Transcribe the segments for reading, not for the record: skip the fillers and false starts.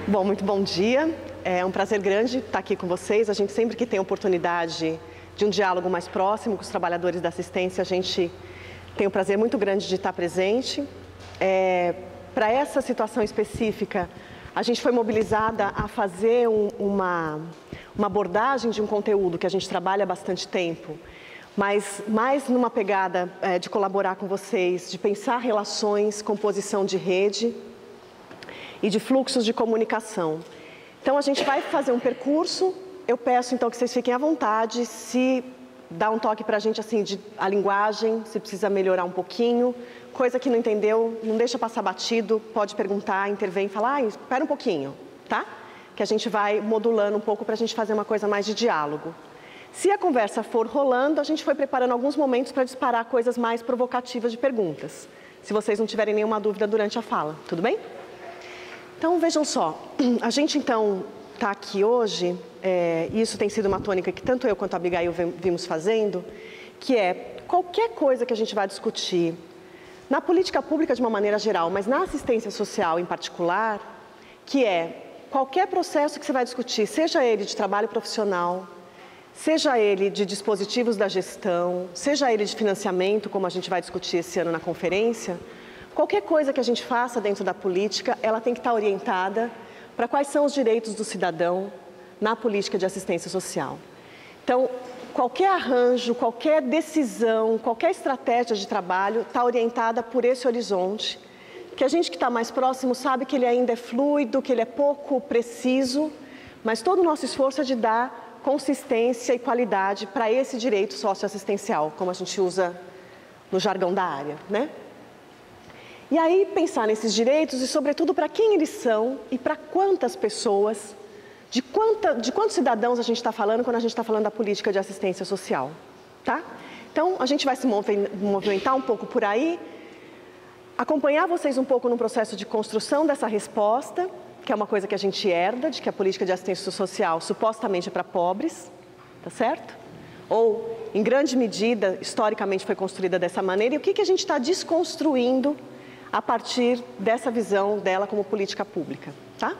Bom, muito bom dia. É um prazer grande estar aqui com vocês. A gente sempre que tem oportunidade de um diálogo mais próximo com os trabalhadores da assistência, a gente tem um prazer muito grande de estar presente. Para essa situação específica, a gente foi mobilizada a fazer uma abordagem de um conteúdo que a gente trabalha há bastante tempo, mas mais numa pegada de colaborar com vocês, de pensar relações, composição de rede e de fluxos de comunicação. Então, a gente vai fazer um percurso. Eu peço, então, que vocês fiquem à vontade, se dá um toque para a gente, assim, de a linguagem, se precisa melhorar um pouquinho, coisa que não entendeu, não deixa passar batido, pode perguntar, intervém, falar, espera um pouquinho, tá? Que a gente vai modulando um pouco para a gente fazer uma coisa mais de diálogo. Se a conversa for rolando, a gente foi preparando alguns momentos para disparar coisas mais provocativas de perguntas, se vocês não tiverem nenhuma dúvida durante a fala, tudo bem? Então, vejam só, a gente então está aqui hoje, e isso tem sido uma tônica que tanto eu quanto a Abigail vimos fazendo, que é qualquer coisa que a gente vai discutir, na política pública de uma maneira geral, mas na assistência social em particular, que é qualquer processo que você vai discutir, seja ele de trabalho profissional, seja ele de dispositivos da gestão, seja ele de financiamento, como a gente vai discutir esse ano na conferência, qualquer coisa que a gente faça dentro da política, ela tem que estar orientada para quais são os direitos do cidadão na política de assistência social. Então, qualquer arranjo, qualquer decisão, qualquer estratégia de trabalho está orientada por esse horizonte, que a gente que está mais próximo sabe que ele ainda é fluido, que ele é pouco preciso, mas todo o nosso esforço é de dar consistência e qualidade para esse direito socioassistencial, como a gente usa no jargão da área, né? E aí pensar nesses direitos e, sobretudo, para quem eles são e para quantas pessoas, de quantos cidadãos a gente está falando quando a gente está falando da política de assistência social, tá? Então, a gente vai se movimentar um pouco por aí, acompanhar vocês um pouco no processo de construção dessa resposta, que é uma coisa que a gente herda, de que a política de assistência social supostamente é para pobres, tá certo? Ou, em grande medida, historicamente foi construída dessa maneira, e o que a gente está desconstruindo a partir dessa visão dela como política pública, tá?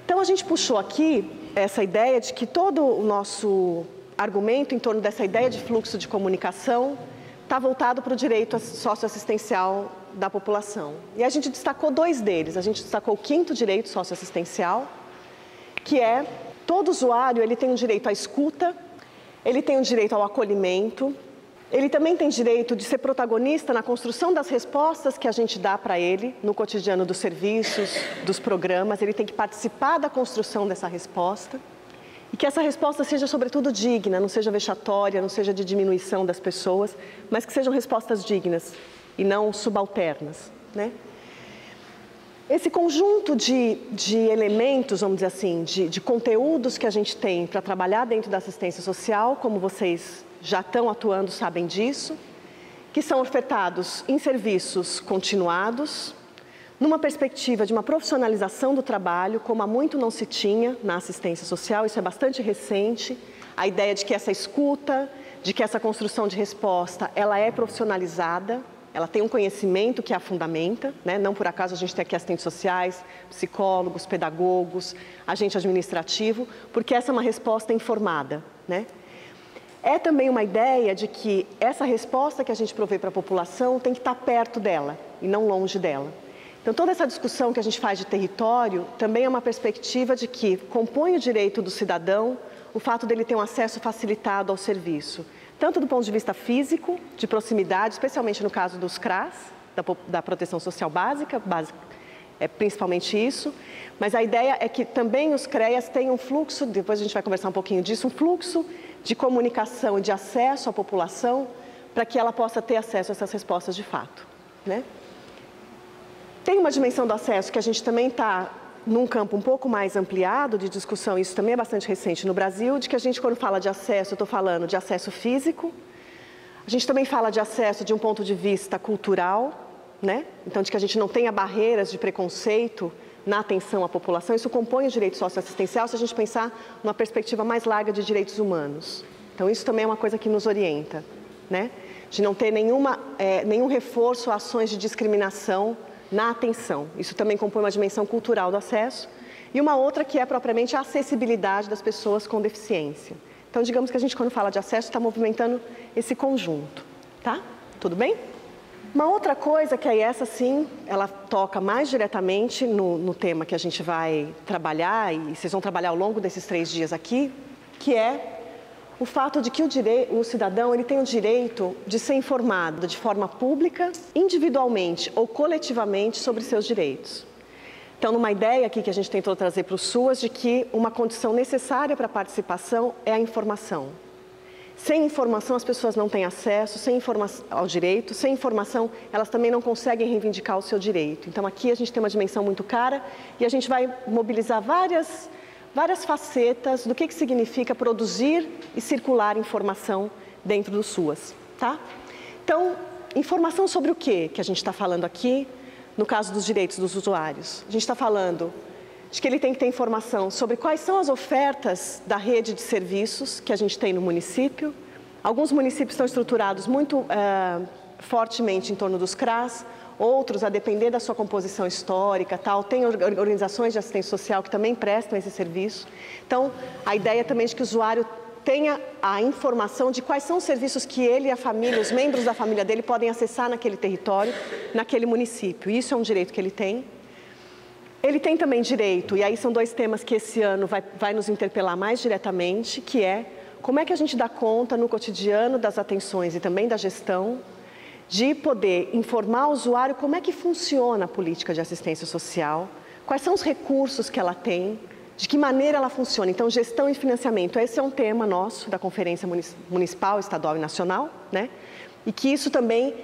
Então, a gente puxou aqui essa ideia de que todo o nosso argumento em torno dessa ideia de fluxo de comunicação está voltado para o direito socioassistencial da população. E a gente destacou dois deles. A gente destacou o quinto direito socioassistencial, que é todo usuário ele tem um direito à escuta, ele tem um direito ao acolhimento, ele também tem direito de ser protagonista na construção das respostas que a gente dá para ele no cotidiano dos serviços, dos programas. Ele tem que participar da construção dessa resposta e que essa resposta seja, sobretudo, digna, não seja vexatória, não seja de diminuição das pessoas, mas que sejam respostas dignas e não subalternas, né? Esse conjunto de elementos, vamos dizer assim, de conteúdos que a gente tem para trabalhar dentro da assistência social, como vocês já estão atuando, sabem disso, que são ofertados em serviços continuados, numa perspectiva de uma profissionalização do trabalho, como há muito não se tinha na assistência social, isso é bastante recente, a ideia de que essa escuta, de que essa construção de resposta, ela é profissionalizada, ela tem um conhecimento que a fundamenta, né? Não por acaso a gente tem aqui assistentes sociais, psicólogos, pedagogos, agente administrativo, porque essa é uma resposta informada, né? É também uma ideia de que essa resposta que a gente provê para a população tem que estar perto dela e não longe dela. Então, toda essa discussão que a gente faz de território também é uma perspectiva de que compõe o direito do cidadão o fato dele ter um acesso facilitado ao serviço, tanto do ponto de vista físico, de proximidade, especialmente no caso dos CRAS, da Proteção Social Básica, é principalmente isso, mas a ideia é que também os CREAS têm um fluxo, depois a gente vai conversar um pouquinho disso, um fluxo de comunicação e de acesso à população para que ela possa ter acesso a essas respostas de fato, né? Tem uma dimensão do acesso que a gente também está num campo um pouco mais ampliado de discussão, isso também é bastante recente no Brasil, de que a gente, quando fala de acesso, eu estou falando de acesso físico, a gente também fala de acesso de um ponto de vista cultural, né? Então, de que a gente não tenha barreiras de preconceito na atenção à população, isso compõe o direito socioassistencial se a gente pensar numa perspectiva mais larga de direitos humanos. Então, isso também é uma coisa que nos orienta, né? De não ter nenhum reforço a ações de discriminação na atenção. Isso também compõe uma dimensão cultural do acesso. E uma outra que é propriamente a acessibilidade das pessoas com deficiência. Então, digamos que a gente, quando fala de acesso, está movimentando esse conjunto, tá? Tudo bem? Uma outra coisa, que aí essa sim, ela toca mais diretamente no tema que a gente vai trabalhar, e vocês vão trabalhar ao longo desses 3 dias aqui, que é o fato de que o cidadão ele tem o direito de ser informado de forma pública, individualmente ou coletivamente sobre seus direitos. Então, numa ideia aqui que a gente tentou trazer para o SUAS de que uma condição necessária para a participação é a informação. Sem informação, as pessoas não têm acesso ao direito, sem informação, elas também não conseguem reivindicar o seu direito. Então, aqui a gente tem uma dimensão muito cara e a gente vai mobilizar várias facetas do que significa produzir e circular informação dentro do SUAS, tá? Então, informação sobre o que a gente está falando aqui, no caso dos direitos dos usuários? A gente está falando de que ele tem que ter informação sobre quais são as ofertas da rede de serviços que a gente tem no município. Alguns municípios estão estruturados muito fortemente em torno dos CRAS, outros, a depender da sua composição histórica, tem organizações de assistência social que também prestam esse serviço. Então, a ideia também é de que o usuário tenha a informação de quais são os serviços que ele e a família, os membros da família dele, podem acessar naquele território, naquele município. Isso é um direito que ele tem. Ele tem também direito, e aí são 2 temas que esse ano vai nos interpelar mais diretamente, que é como é que a gente dá conta no cotidiano das atenções e também da gestão, de poder informar o usuário como é que funciona a política de assistência social, quais são os recursos que ela tem, de que maneira ela funciona. Então, gestão e financiamento, esse é um tema nosso da Conferência Municipal, Estadual e Nacional, né? E que isso também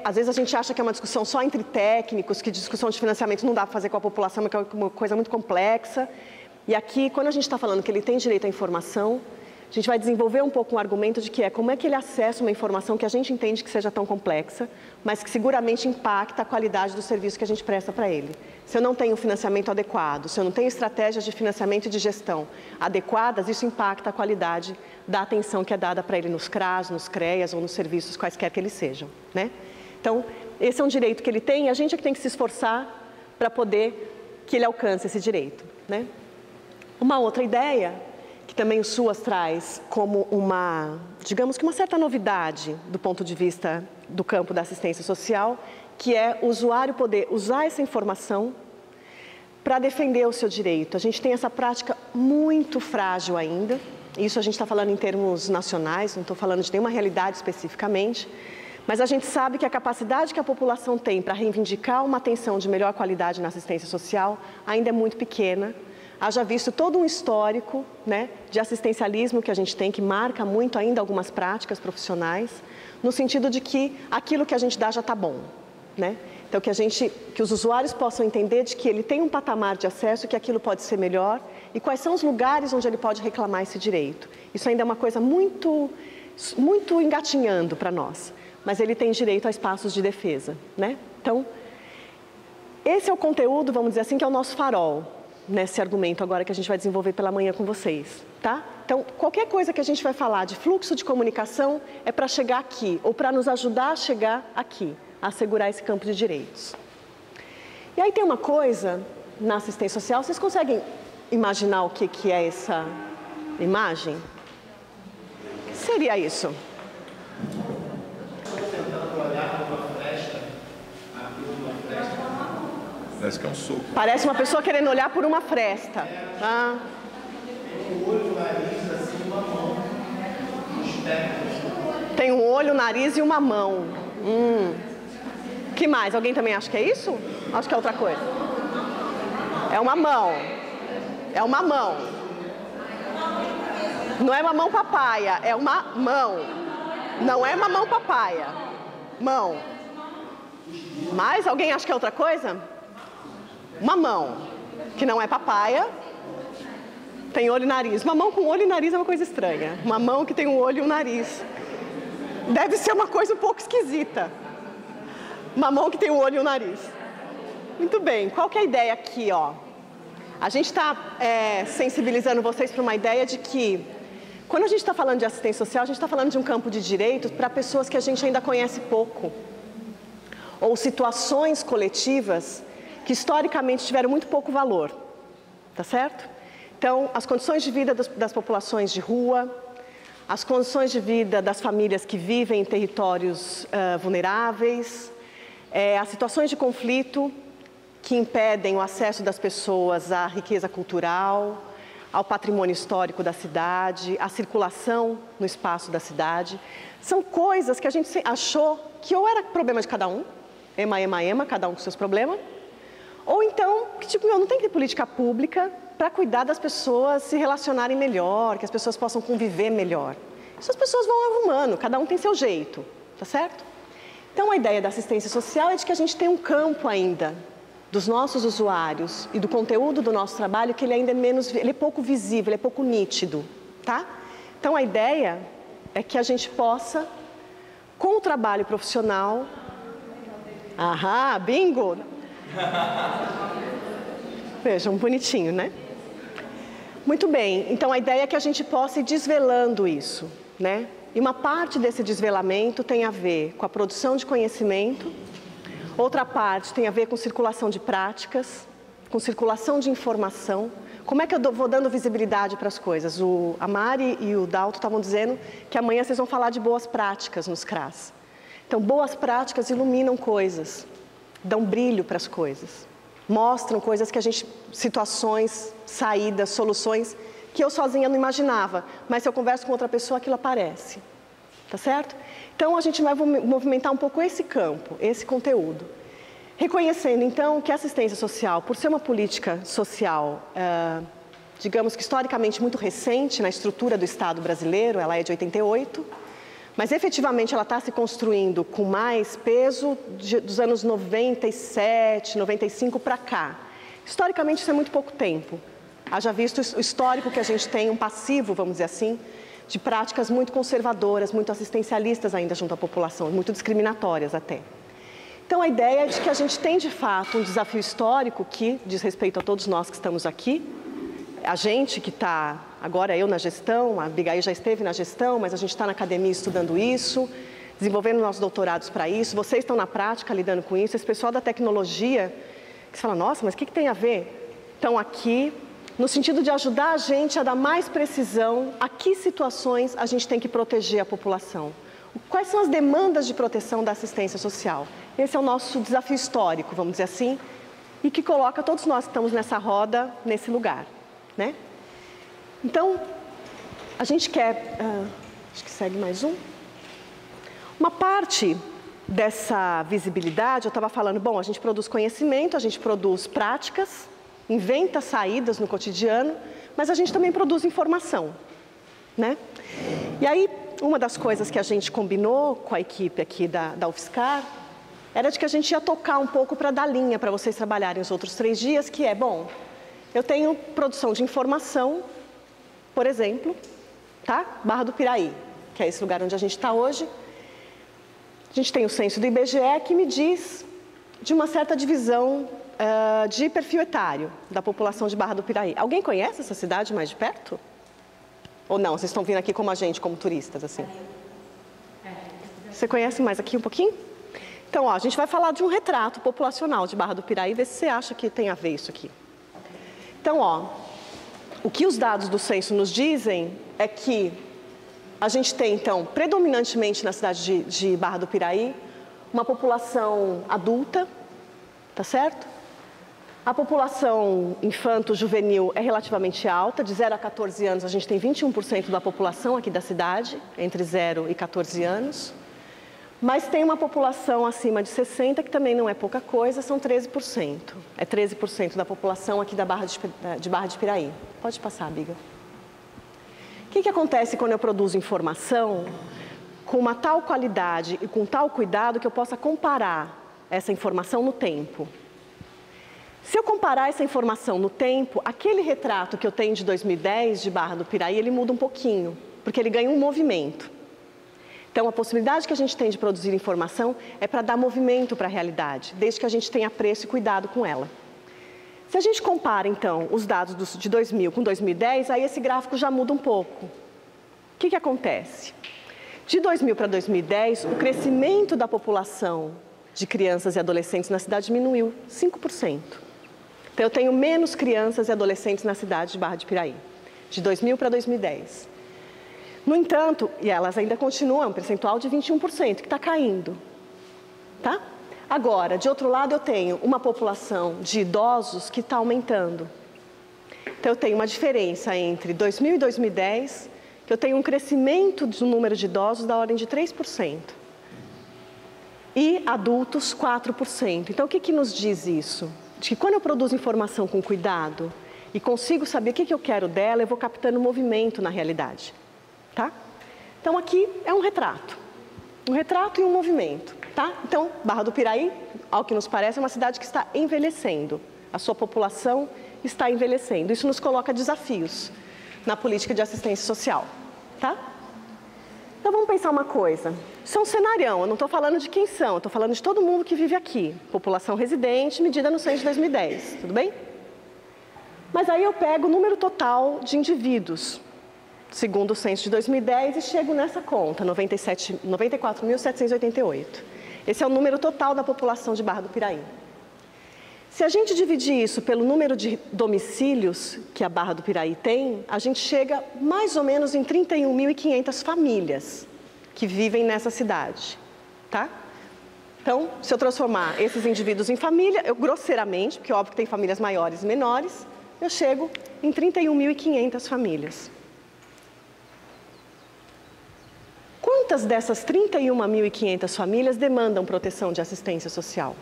às vezes a gente acha que é uma discussão só entre técnicos, que discussão de financiamento não dá para fazer com a população, porque é uma coisa muito complexa. E aqui, quando a gente está falando que ele tem direito à informação, a gente vai desenvolver um pouco um argumento de que como é que ele acessa uma informação que a gente entende que seja tão complexa, mas que seguramente impacta a qualidade do serviço que a gente presta para ele. Se eu não tenho financiamento adequado, se eu não tenho estratégias de financiamento e de gestão adequadas, isso impacta a qualidade da atenção que é dada para ele nos CRAS, nos CREAS ou nos serviços quaisquer que eles sejam, né? Então, esse é um direito que ele tem e a gente é que tem que se esforçar para poder que ele alcance esse direito, né? Uma outra ideia que também o SUAS traz como digamos que uma certa novidade do ponto de vista do campo da assistência social, que é o usuário poder usar essa informação para defender o seu direito. A gente tem essa prática muito frágil ainda, isso a gente está falando em termos nacionais, não estou falando de nenhuma realidade especificamente, mas a gente sabe que a capacidade que a população tem para reivindicar uma atenção de melhor qualidade na assistência social ainda é muito pequena. Haja visto todo um histórico, né, de assistencialismo que a gente tem, que marca muito ainda algumas práticas profissionais, no sentido de que aquilo que a gente dá já está bom, né? Então, que os usuários possam entender de que ele tem um patamar de acesso, que aquilo pode ser melhor e quais são os lugares onde ele pode reclamar esse direito. Isso ainda é uma coisa muito engatinhando para nós, mas ele tem direito a espaços de defesa, né? Então, esse é o conteúdo, vamos dizer assim, que é o nosso farol nesse argumento agora que a gente vai desenvolver pela manhã com vocês, tá? Então, qualquer coisa que a gente vai falar de fluxo de comunicação é para chegar aqui, ou para nos ajudar a chegar aqui, a assegurar esse campo de direitos. E aí tem uma coisa na assistência social, vocês conseguem imaginar o que é essa imagem? O que seria isso? Parece que é um soco. Parece uma pessoa querendo olhar por uma fresta. Ah. Tem um olho, nariz e uma mão. Que mais? Alguém também acha que é isso? Acho que é outra coisa. É uma mão. É uma mão. Não é mamão papaya, é uma mão. Não é mamão papaya. Mão. Mais? Alguém acha que é outra coisa? Uma mão, que não é papaya, tem olho e nariz. Uma mão com olho e nariz é uma coisa estranha. Uma mão que tem um olho e um nariz. Deve ser uma coisa um pouco esquisita. Uma mão que tem um olho e um nariz. Muito bem, qual que é a ideia aqui, ó? A gente está sensibilizando vocês para uma ideia de que, quando a gente está falando de assistência social, a gente está falando de um campo de direitos para pessoas que a gente ainda conhece pouco. ou situações coletivas que historicamente tiveram muito pouco valor, tá certo? Então, as condições de vida das populações de rua, as condições de vida das famílias que vivem em territórios vulneráveis, as situações de conflito que impedem o acesso das pessoas à riqueza cultural, ao patrimônio histórico da cidade, à circulação no espaço da cidade. São coisas que a gente achou que ou era problema de cada um, ema, cada um com seus problemas, ou então, que tipo, não tem que ter política pública para cuidar das pessoas se relacionarem melhor, que as pessoas possam conviver melhor. Isso as pessoas vão arrumando, cada um tem seu jeito, tá certo? Então, a ideia da assistência social é de que a gente tem um campo ainda dos nossos usuários e do conteúdo do nosso trabalho que ele ainda é pouco visível, ele é pouco nítido, tá? Então, a ideia é que a gente possa, com o trabalho profissional... Aham, bingo! Vejam, bonitinho, né? Muito bem, então a ideia é que a gente possa ir desvelando isso, né? E uma parte desse desvelamento tem a ver com a produção de conhecimento, outra parte tem a ver com circulação de práticas, com circulação de informação. Como é que eu vou dando visibilidade para as coisas? A Mari e o Dalton estavam dizendo que amanhã vocês vão falar de boas práticas nos CRAS. Então, boas práticas iluminam coisas, dão brilho para as coisas, mostram coisas que a gente, situações, saídas, soluções, que eu sozinha não imaginava, mas se eu converso com outra pessoa, aquilo aparece, tá certo? Então, a gente vai movimentar um pouco esse campo, esse conteúdo. Reconhecendo, então, que a assistência social, por ser uma política social, digamos que historicamente muito recente na estrutura do Estado brasileiro, ela é de 88, mas efetivamente ela está se construindo com mais peso dos anos 97, 95 para cá. Historicamente, isso é muito pouco tempo. Haja visto o histórico que a gente tem, um passivo, vamos dizer assim, de práticas muito conservadoras, muito assistencialistas ainda junto à população, muito discriminatórias até. Então, a ideia é de que a gente tem, de fato, um desafio histórico que diz respeito a todos nós que estamos aqui. A gente que está, agora eu na gestão, a Abigail já esteve na gestão, mas a gente está na academia estudando isso, desenvolvendo nossos doutorados para isso. Vocês estão na prática lidando com isso. Esse pessoal da tecnologia, que você fala, nossa, mas o que tem a ver? Estão aqui no sentido de ajudar a gente a dar mais precisão a que situações a gente tem que proteger a população. Quais são as demandas de proteção da assistência social? Esse é o nosso desafio histórico, vamos dizer assim, e que coloca todos nós que estamos nessa roda, nesse lugar, né? Então, a gente quer... acho que segue mais um. Uma parte dessa visibilidade, eu estava falando, bom, a gente produz conhecimento, a gente produz práticas, inventa saídas no cotidiano, mas a gente também produz informação, né? E aí, uma das coisas que a gente combinou com a equipe aqui da UFSCar era de que a gente ia tocar um pouco para dar linha para vocês trabalharem os outros 3 dias, que é, bom, eu tenho produção de informação, por exemplo, tá? Barra do Piraí, que é esse lugar onde a gente está hoje. A gente tem o censo do IBGE que me diz de uma certa divisão de perfil etário da população de Barra do Piraí. Alguém conhece essa cidade mais de perto? Ou não? Vocês estão vindo aqui como a gente, como turistas, assim? Você conhece mais aqui um pouquinho? Então, ó, a gente vai falar de um retrato populacional de Barra do Piraí, ver se você acha que tem a ver isso aqui. Então, ó, o que os dados do censo nos dizem é que a gente tem, então, predominantemente na cidade de Barra do Piraí, uma população adulta, tá certo? A população infanto-juvenil é relativamente alta, de 0 a 14 anos a gente tem 21% da população aqui da cidade, entre 0 e 14 anos. Mas tem uma população acima de 60, que também não é pouca coisa, são 13%. É 13% da população aqui da Barra de Piraí. Pode passar, Biga. O que acontece quando eu produzo informação com uma tal qualidade e com tal cuidado que eu possa comparar essa informação no tempo? Se eu comparar essa informação no tempo, aquele retrato que eu tenho de 2010 de Barra do Piraí, ele muda um pouquinho, porque ele ganha um movimento. Então, a possibilidade que a gente tem de produzir informação é para dar movimento para a realidade, desde que a gente tenha apreço e cuidado com ela. Se a gente compara, então, os dados de 2000 com 2010, aí esse gráfico já muda um pouco. O que acontece? De 2000 para 2010, o crescimento da população de crianças e adolescentes na cidade diminuiu 5%. Então, eu tenho menos crianças e adolescentes na cidade de Barra de Piraí, de 2000 para 2010. No entanto, e elas ainda continuam, um percentual de 21%, que está caindo. Tá? Agora, de outro lado, eu tenho uma população de idosos que está aumentando. Então, eu tenho uma diferença entre 2000 e 2010, que eu tenho um crescimento do número de idosos da ordem de 3%. E adultos, 4%. Então, o que nos diz isso? De que quando eu produzo informação com cuidado e consigo saber o que eu quero dela, eu vou captando movimento na realidade. Tá? Então, aqui é um retrato. Um retrato e um movimento. Tá? Então, Barra do Piraí, ao que nos parece, é uma cidade que está envelhecendo. A sua população está envelhecendo. Isso nos coloca desafios na política de assistência social. Tá? Então, vamos pensar uma coisa. Isso é um cenarião, eu não estou falando de quem são, eu estou falando de todo mundo que vive aqui. População residente, medida no censo de 2010, tudo bem? Mas aí eu pego o número total de indivíduos, segundo o censo de 2010, e chego nessa conta, 94.788. Esse é o número total da população de Barra do Piraí. Se a gente dividir isso pelo número de domicílios que a Barra do Piraí tem, a gente chega mais ou menos em 31.500 famílias que vivem nessa cidade, tá? Então, se eu transformar esses indivíduos em família, eu grosseiramente, porque é óbvio que tem famílias maiores e menores, eu chego em 31.500 famílias. Quantas dessas 31.500 famílias demandam proteção de assistência social?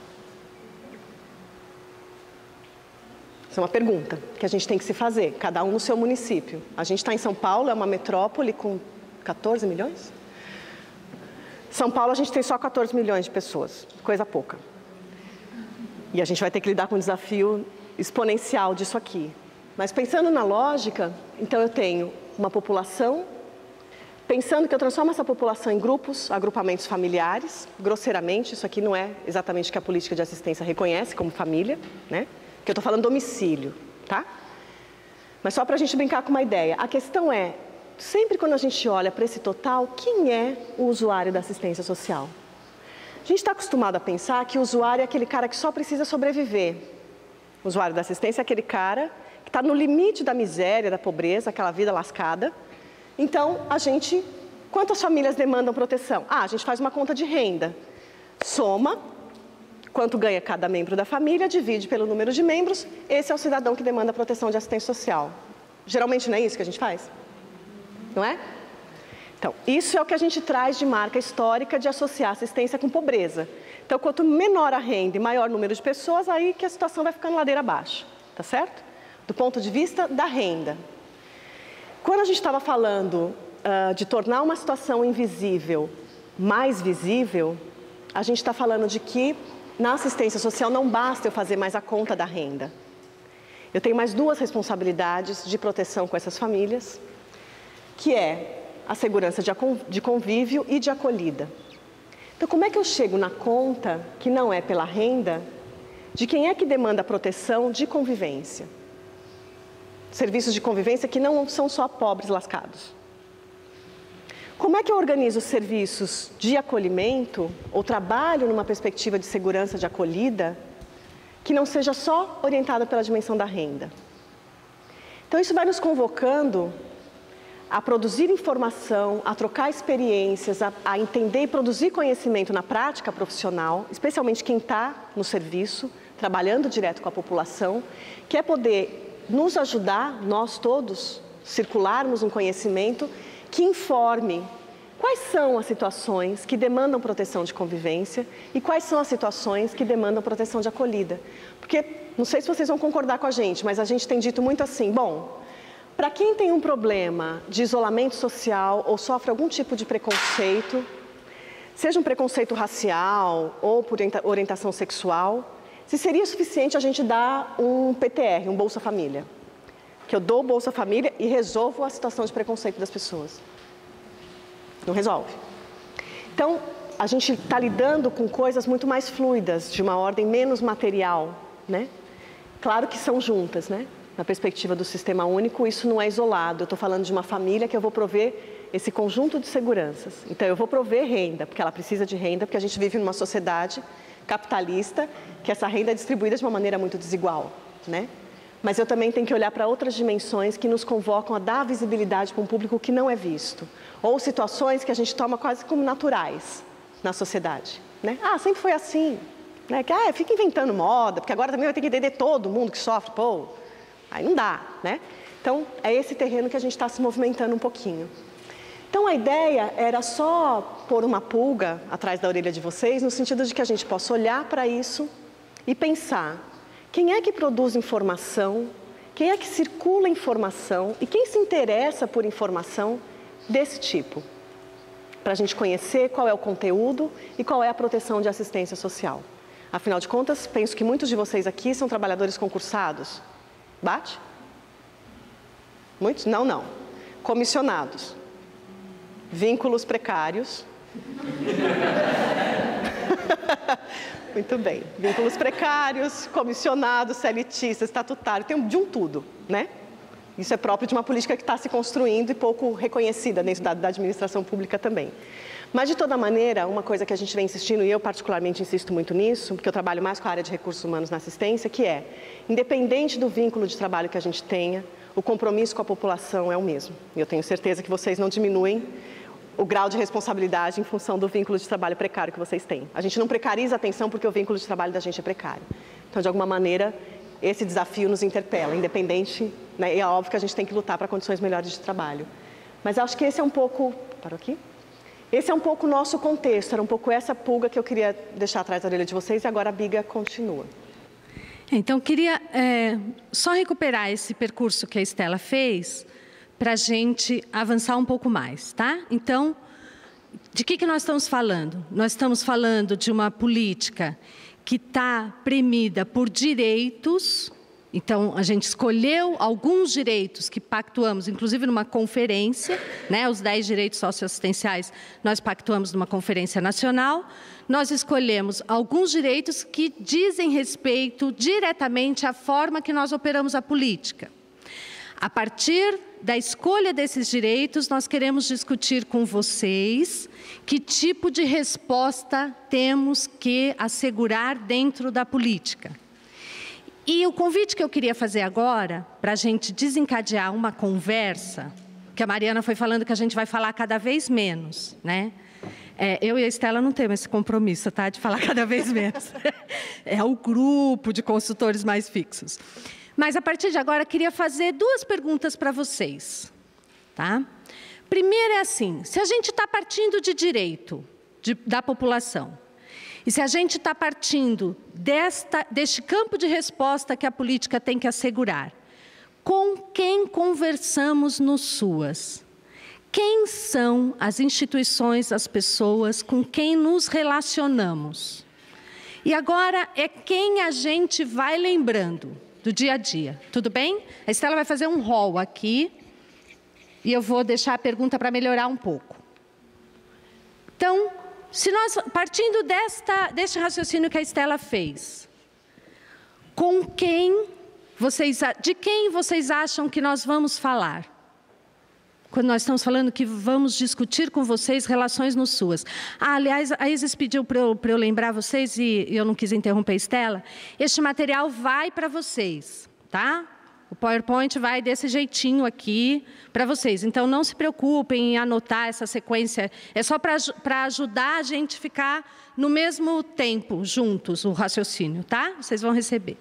Essa é uma pergunta que a gente tem que se fazer, cada um no seu município. A gente está em São Paulo, é uma metrópole com 14 milhões? São Paulo, a gente tem só 14 milhões de pessoas, coisa pouca. E a gente vai ter que lidar com um desafio exponencial disso aqui. Mas pensando na lógica, então eu tenho uma população, pensando que eu transformo essa população em grupos, agrupamentos familiares, grosseiramente, isso aqui não é exatamente o que a política de assistência reconhece como família, né? Que eu estou falando domicílio, tá? Mas só para a gente brincar com uma ideia. A questão é, sempre quando a gente olha para esse total, quem é o usuário da assistência social? A gente está acostumado a pensar que o usuário é aquele cara que só precisa sobreviver. O usuário da assistência é aquele cara que está no limite da miséria, da pobreza, aquela vida lascada. Então, quantas famílias demandam proteção? A gente faz uma conta de renda, soma quanto ganha cada membro da família, divide pelo número de membros, esse é o cidadão que demanda proteção de assistência social. Geralmente não é isso que a gente faz? Não é? Então, isso é o que a gente traz de marca histórica de associar assistência com pobreza. Então, quanto menor a renda e maior número de pessoas, aí que a situação vai ficando ladeira abaixo, tá certo? Do ponto de vista da renda. Quando a gente estava falando de tornar uma situação invisível mais visível, a gente está falando de que na assistência social não basta eu fazer mais a conta da renda. Eu tenho mais duas responsabilidades de proteção com essas famílias, que é a segurança de convívio e de acolhida. Então, como é que eu chego na conta, que não é pela renda, de quem é que demanda proteção de convivência? Serviços de convivência que não são só pobres lascados. Como é que eu organizo os serviços de acolhimento, ou trabalho numa perspectiva de segurança de acolhida, que não seja só orientada pela dimensão da renda? Então, isso vai nos convocando a produzir informação, a trocar experiências, a entender e produzir conhecimento na prática profissional, especialmente quem está no serviço, trabalhando direto com a população, que é poder nos ajudar, nós todos, circularmos um conhecimento que informe quais são as situações que demandam proteção de convivência e quais são as situações que demandam proteção de acolhida. Porque, não sei se vocês vão concordar com a gente, mas a gente tem dito muito assim, bom, para quem tem um problema de isolamento social ou sofre algum tipo de preconceito, seja um preconceito racial ou por orientação sexual, se seria suficiente a gente dar um PTR, um Bolsa Família. Que eu dou o Bolsa Família e resolvo a situação de preconceito das pessoas. Não resolve. Então, a gente está lidando com coisas muito mais fluidas, de uma ordem menos material, né? Claro que são juntas, né? Na perspectiva do sistema único, isso não é isolado. Eu estou falando de uma família que eu vou prover esse conjunto de seguranças. Então, eu vou prover renda, porque ela precisa de renda, porque a gente vive numa sociedade capitalista, que essa renda é distribuída de uma maneira muito desigual, né? Mas eu também tenho que olhar para outras dimensões que nos convocam a dar visibilidade para um público que não é visto. Ou situações que a gente toma quase como naturais na sociedade, né? Ah, sempre foi assim, né? Que, fica inventando moda, porque agora também vai ter que entender todo mundo que sofre, pô, aí não dá, né? Então, é esse terreno que a gente está se movimentando um pouquinho. Então, a ideia era só pôr uma pulga atrás da orelha de vocês, no sentido de que a gente possa olhar para isso e pensar: quem é que produz informação, quem é que circula informação e quem se interessa por informação desse tipo? Para a gente conhecer qual é o conteúdo e qual é a proteção de assistência social. Afinal de contas, penso que muitos de vocês aqui são trabalhadores concursados. Bate? Muitos? Não, não. Comissionados. Vínculos precários. Muito bem. Vínculos precários, comissionados, CLTistas, estatutários, tem de um tudo, né? Isso é próprio de uma política que está se construindo e pouco reconhecida dentro da administração pública também. Mas, de toda maneira, uma coisa que a gente vem insistindo, e eu particularmente insisto muito nisso, porque eu trabalho mais com a área de recursos humanos na assistência, que é, independente do vínculo de trabalho que a gente tenha, o compromisso com a população é o mesmo. E eu tenho certeza que vocês não diminuem o grau de responsabilidade em função do vínculo de trabalho precário que vocês têm. A gente não precariza a atenção porque o vínculo de trabalho da gente é precário. Então, de alguma maneira, esse desafio nos interpela, independente, né? E é óbvio que a gente tem que lutar para condições melhores de trabalho. Mas acho que esse é um pouco... Parou aqui? Esse é um pouco o nosso contexto, era um pouco essa pulga que eu queria deixar atrás da orelha de vocês, e agora a Biga continua. Então, queria só recuperar esse percurso que a Estela fez para a gente avançar um pouco mais, tá? Então, de que nós estamos falando? Nós estamos falando de uma política que está premida por direitos. Então, a gente escolheu alguns direitos que pactuamos, inclusive numa conferência, né? Os 10 direitos socioassistenciais, nós pactuamos numa conferência nacional. Nós escolhemos alguns direitos que dizem respeito diretamente à forma que nós operamos a política. A partir da escolha desses direitos, nós queremos discutir com vocês que tipo de resposta temos que assegurar dentro da política. E o convite que eu queria fazer agora, para a gente desencadear uma conversa, que a Mariana foi falando que a gente vai falar cada vez menos, né? Eu e a Estela não temos esse compromisso, tá? De falar cada vez menos. É o grupo de consultores mais fixos. Mas, a partir de agora, queria fazer 2 perguntas para vocês, tá? Primeiro é assim, se a gente está partindo de direito da população, e se a gente está partindo deste campo de resposta que a política tem que assegurar, com quem conversamos no SUAS? Quem são as instituições, as pessoas com quem nos relacionamos? E agora é quem a gente vai lembrando do dia a dia, tudo bem? A Estela vai fazer um rol aqui e eu vou deixar a pergunta para melhorar um pouco. Então, se nós, partindo deste raciocínio que a Estela fez, de quem vocês acham que nós vamos falar? Quando nós estamos falando que vamos discutir com vocês relações no SUAS. Aliás, a Isis pediu para eu lembrar vocês, e eu não quis interromper a Estela, este material vai para vocês, tá? O PowerPoint vai desse jeitinho aqui para vocês. Então, não se preocupem em anotar essa sequência. É só para ajudar a gente a ficar no mesmo tempo, juntos, o raciocínio, tá? Vocês vão receber.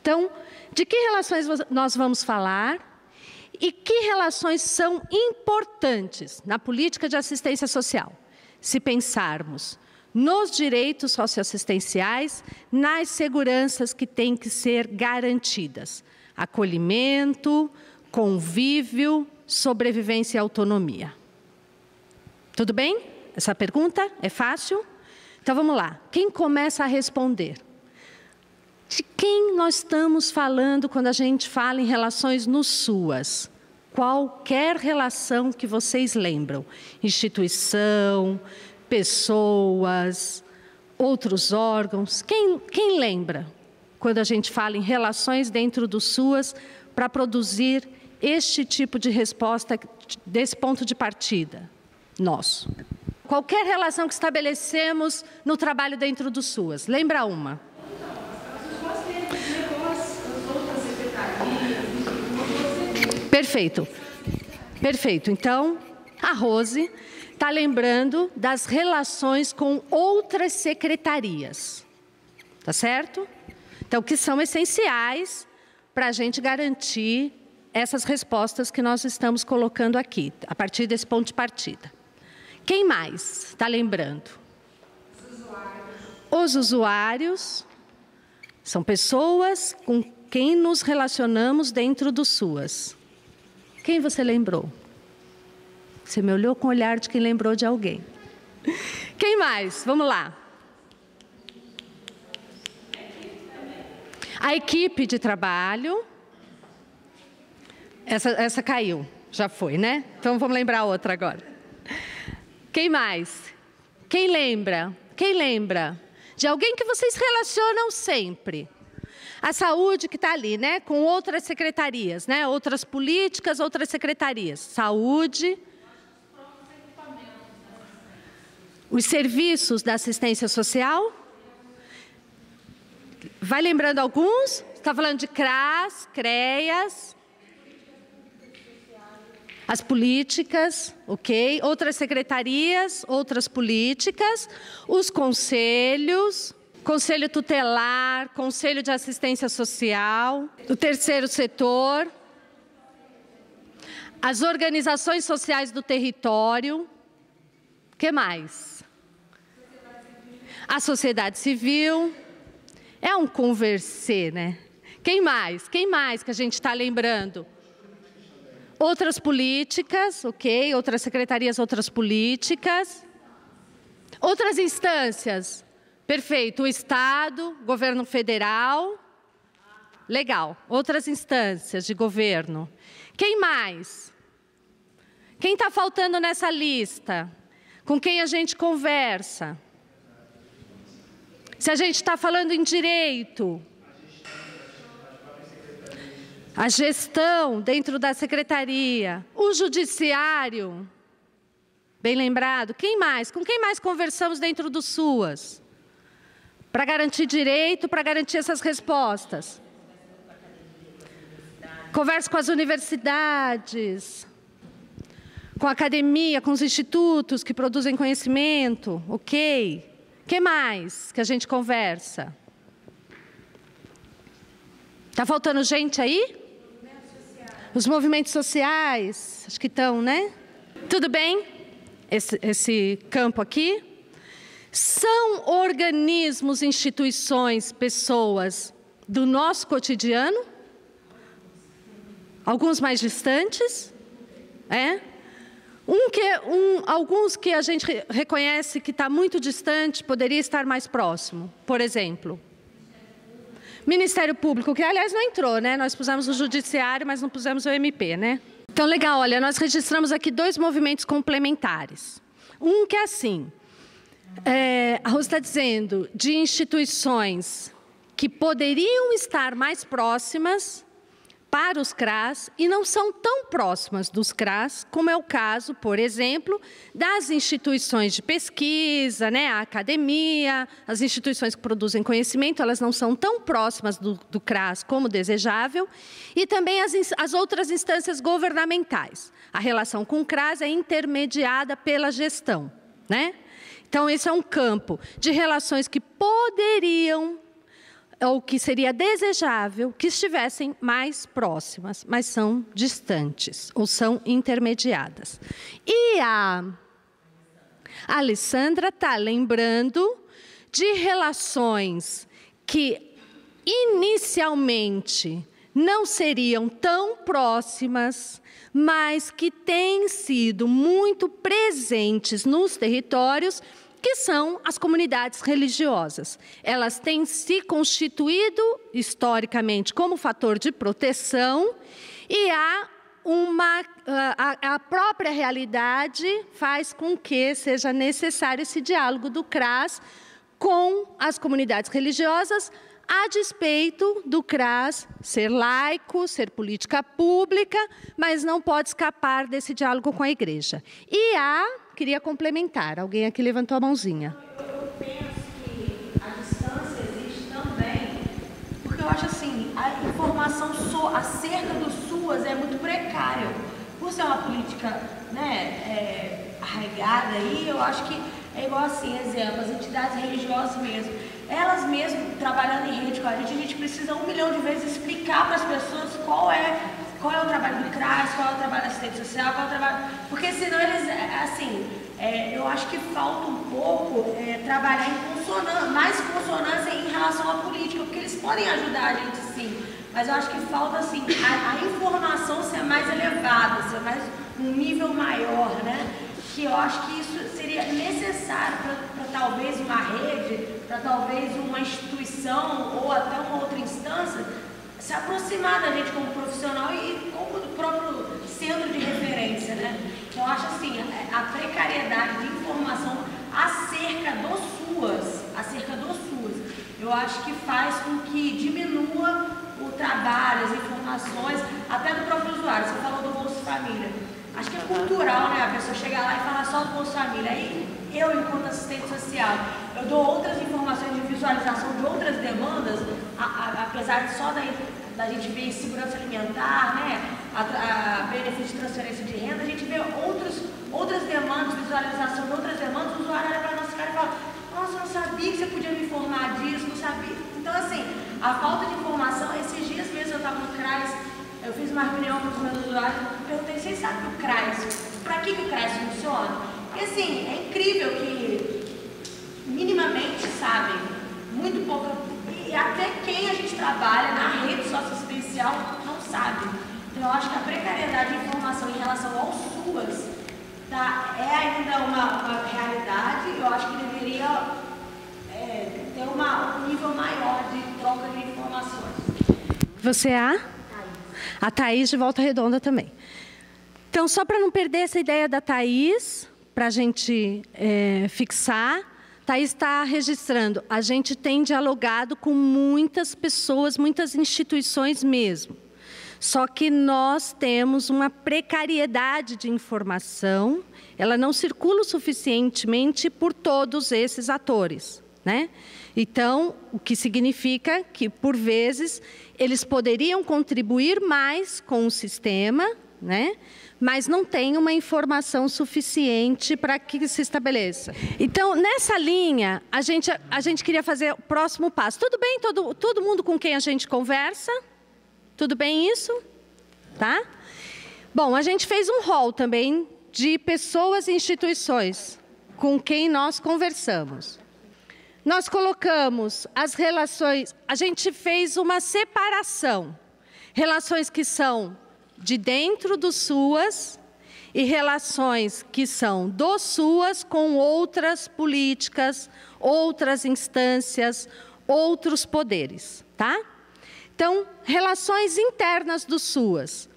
Então, de que relações nós vamos falar? E que relações são importantes na política de assistência social? Se pensarmos nos direitos socioassistenciais, nas seguranças que têm que ser garantidas. Acolhimento, convívio, sobrevivência e autonomia. Tudo bem? Essa pergunta é fácil? Então, vamos lá. Quem começa a responder? De quem nós estamos falando quando a gente fala em relações no SUAS? Qualquer relação que vocês lembram. Instituição, pessoas, outros órgãos. Quem lembra quando a gente fala em relações dentro do SUAS para produzir este tipo de resposta desse ponto de partida nosso? Qualquer relação que estabelecemos no trabalho dentro do SUAS. Lembra uma? Perfeito. Perfeito. Então, a Rose está lembrando das relações com outras secretarias. Tá certo? Então, que são essenciais para a gente garantir essas respostas que nós estamos colocando aqui, a partir desse ponto de partida. Quem mais está lembrando? Os usuários são pessoas com quem nos relacionamos dentro do SUAS. Quem você lembrou? Você me olhou com o olhar de quem lembrou de alguém. Quem mais? Vamos lá. A equipe de trabalho. Essa caiu, já foi, né? Então vamos lembrar outra agora. Quem mais? Quem lembra? Quem lembra de alguém que vocês relacionam sempre? A saúde que está ali, né? Com outras secretarias, né? Outras políticas, outras secretarias. Saúde. Os serviços da assistência social. Vai lembrando alguns? Está falando de CRAS, CREAS. As políticas, ok? Outras secretarias, outras políticas. Os conselhos. Conselho tutelar, Conselho de Assistência Social, o terceiro setor, as organizações sociais do território, o que mais? A sociedade civil, é um conversê, né? Quem mais? Quem mais que a gente está lembrando? Outras políticas, ok? Outras secretarias, outras políticas. Outras instâncias. Perfeito, o Estado, governo federal, legal. Outras instâncias de governo. Quem mais? Quem está faltando nessa lista? Com quem a gente conversa? Se a gente está falando em direito, a gestão dentro da secretaria, o judiciário, bem lembrado. Quem mais? Com quem mais conversamos dentro do SUAS? Para garantir direito, para garantir essas respostas. Converso com as universidades, com a academia, com os institutos que produzem conhecimento, ok? O que mais que a gente conversa? Está faltando gente aí? Os movimentos sociais, acho que estão, né? Tudo bem? Esse campo aqui? São organismos, instituições, pessoas do nosso cotidiano? Alguns mais distantes? Alguns que a gente reconhece que está muito distante, poderia estar mais próximo. Por exemplo, Ministério Público, que aliás não entrou, né? Nós pusemos o Judiciário, mas não pusemos o MP, né? Então, legal, olha, nós registramos aqui 2 movimentos complementares. Um que é assim... a Rose está dizendo de instituições que poderiam estar mais próximas para os CRAS e não são tão próximas dos CRAS, como é o caso, por exemplo, das instituições de pesquisa, né, a academia, as instituições que produzem conhecimento, elas não são tão próximas do CRAS como desejável, e também as outras instâncias governamentais. A relação com o CRAS é intermediada pela gestão, né? Então, esse é um campo de relações que poderiam, ou que seria desejável, que estivessem mais próximas, mas são distantes, ou são intermediadas. E a Alessandra está lembrando de relações que, inicialmente, não seriam tão próximas, mas que têm sido muito presentes nos territórios, que são as comunidades religiosas. Elas têm se constituído, historicamente, como fator de proteção, e a própria realidade faz com que seja necessário esse diálogo do CRAS com as comunidades religiosas, a despeito do CRAS ser laico, ser política pública, mas não pode escapar desse diálogo com a igreja. E queria complementar, alguém aqui levantou a mãozinha. Eu penso que a distância existe também, porque eu acho assim, a informação acerca do SUAS é muito precária. Por ser uma política, né, arraigada aí, eu acho que é igual assim, exemplo, as entidades religiosas mesmo. Elas mesmo, trabalhando em rede com a gente precisa 1 milhão de vezes explicar para as pessoas qual é o trabalho do CRAS, qual é o trabalho da assistente social, qual é o trabalho... Porque senão eles, assim, eu acho que falta um pouco trabalhar em mais consonância em relação à política, porque eles podem ajudar a gente sim, mas eu acho que falta, assim, a informação ser mais elevada, ser mais um nível maior, né? Que eu acho que isso seria necessário para talvez uma rede, para talvez uma instituição ou até uma outra instância se aproximar da gente como profissional e como do próprio centro de referência, né? Eu acho assim, a precariedade de informação acerca do SUAS, eu acho que faz com que diminua o trabalho, as informações, até do próprio usuário. Você falou do Bolsa Família. Acho que é cultural, né? A pessoa chegar lá e falar só do Bolsa Família. Aí, eu, enquanto assistente social, eu dou outras informações de visualização de outras demandas, apesar de só da gente ver segurança alimentar, né? A benefício de transferência de renda, a gente vê outras demandas, visualização de outras demandas, o usuário olha para a nossa cara e fala: nossa, eu não sabia que você podia me informar disso, não sabia. Então, assim, a falta de informação, esses dias mesmo eu estava no CRAS, eu fiz uma reunião com os meus usuários, perguntei: vocês sabem o CRAS? Para que o CRAS funciona? E assim, é incrível que minimamente sabem, muito pouco, e até quem a gente trabalha na rede socioassistencial não sabe. Então, eu acho que a precariedade de informação em relação ao SUAS é ainda uma realidade. Eu acho que deveria ter um nível maior de troca de informações. Você é a Thaís de Volta Redonda também. Então, só para não perder essa ideia da Thaís, para a gente fixar, Thaís está registrando. A gente tem dialogado com muitas pessoas, muitas instituições mesmo. Só que nós temos uma precariedade de informação, ela não circula o suficientemente por todos esses atores, né? Então, o que significa que, por vezes, eles poderiam contribuir mais com o sistema, né? Mas não tem uma informação suficiente para que se estabeleça. Então, nessa linha, a gente queria fazer o próximo passo. Tudo bem, todo mundo com quem a gente conversa? Tudo bem isso? Tá? Bom, a gente fez um rol também de pessoas e instituições com quem nós conversamos. Nós colocamos as relações, a gente fez uma separação. Relações que são de dentro do SUAS e relações que são do SUAS com outras políticas, outras instâncias, outros poderes, tá? Então, relações internas do SUAS.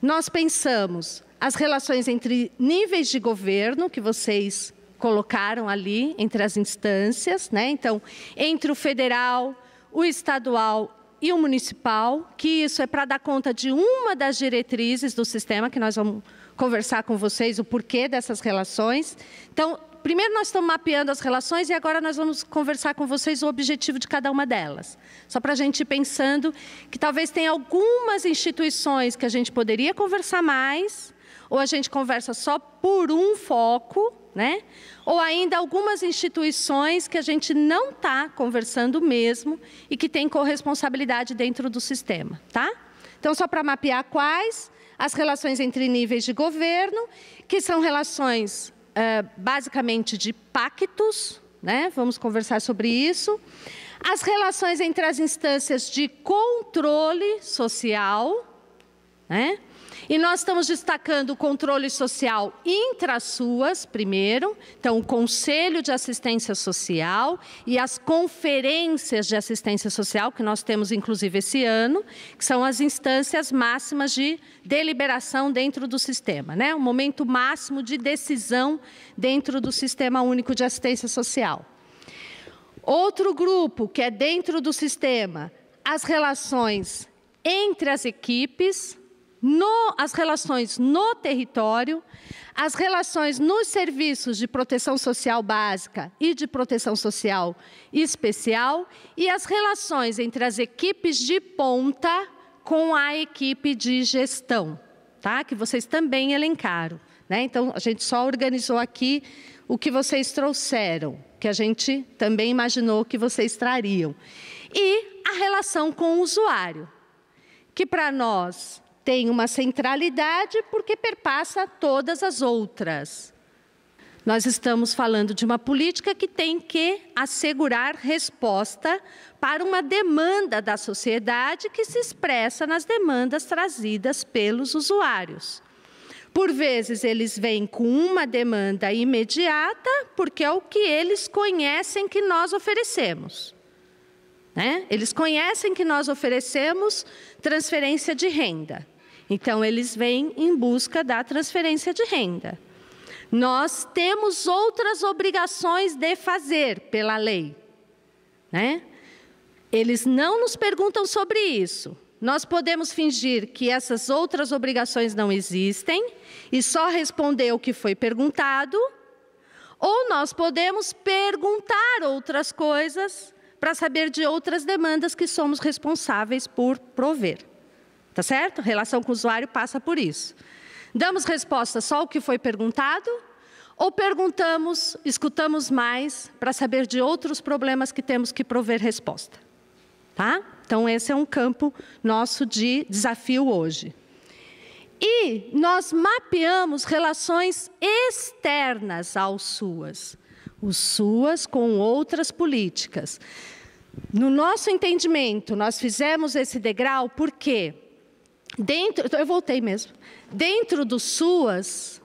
Nós pensamos as relações entre níveis de governo, que vocês colocaram ali, entre as instâncias, né? Então, entre o federal, o estadual e o municipal, que isso é para dar conta de uma das diretrizes do sistema, que nós vamos conversar com vocês o porquê dessas relações. Então, primeiro nós estamos mapeando as relações e agora nós vamos conversar com vocês o objetivo de cada uma delas. Só para a gente ir pensando que talvez tenha algumas instituições que a gente poderia conversar mais, ou a gente conversa só por um foco, né? Ou ainda algumas instituições que a gente não está conversando mesmo e que tem corresponsabilidade dentro do sistema, tá? Então, só para mapear quais, as relações entre níveis de governo, que são relações basicamente de pactos, né? Vamos conversar sobre isso. As relações entre as instâncias de controle social, né? E nós estamos destacando o controle social intra-SUAS, primeiro. Então, o Conselho de Assistência Social e as conferências de assistência social, que nós temos, inclusive, esse ano, que são as instâncias máximas de deliberação dentro do sistema, né? O momento máximo de decisão dentro do Sistema Único de Assistência Social. Outro grupo que é dentro do sistema, as relações entre as equipes, as relações no território, as relações nos serviços de proteção social básica e de proteção social especial e as relações entre as equipes de ponta com a equipe de gestão, tá? Que vocês também elencaram, né? Então, a gente só organizou aqui o que vocês trouxeram, que a gente também imaginou que vocês trariam. E a relação com o usuário, que para nós tem uma centralidade porque perpassa todas as outras. Nós estamos falando de uma política que tem que assegurar resposta para uma demanda da sociedade que se expressa nas demandas trazidas pelos usuários. Por vezes, eles vêm com uma demanda imediata, porque é o que eles conhecem que nós oferecemos. Né? Eles conhecem que nós oferecemos transferência de renda. Então, eles vêm em busca da transferência de renda. Nós temos outras obrigações de fazer pela lei, né? Eles não nos perguntam sobre isso. Nós podemos fingir que essas outras obrigações não existem e só responder o que foi perguntado, ou nós podemos perguntar outras coisas para saber de outras demandas que somos responsáveis por prover. Tá certo? Relação com o usuário passa por isso. Damos resposta só ao que foi perguntado ou perguntamos, escutamos mais para saber de outros problemas que temos que prover resposta? Tá? Então, esse é um campo nosso de desafio hoje. E nós mapeamos relações externas aos SUAS. Os SUAS com outras políticas. No nosso entendimento, nós fizemos esse degrau porque eu voltei mesmo. Dentro do SUAS,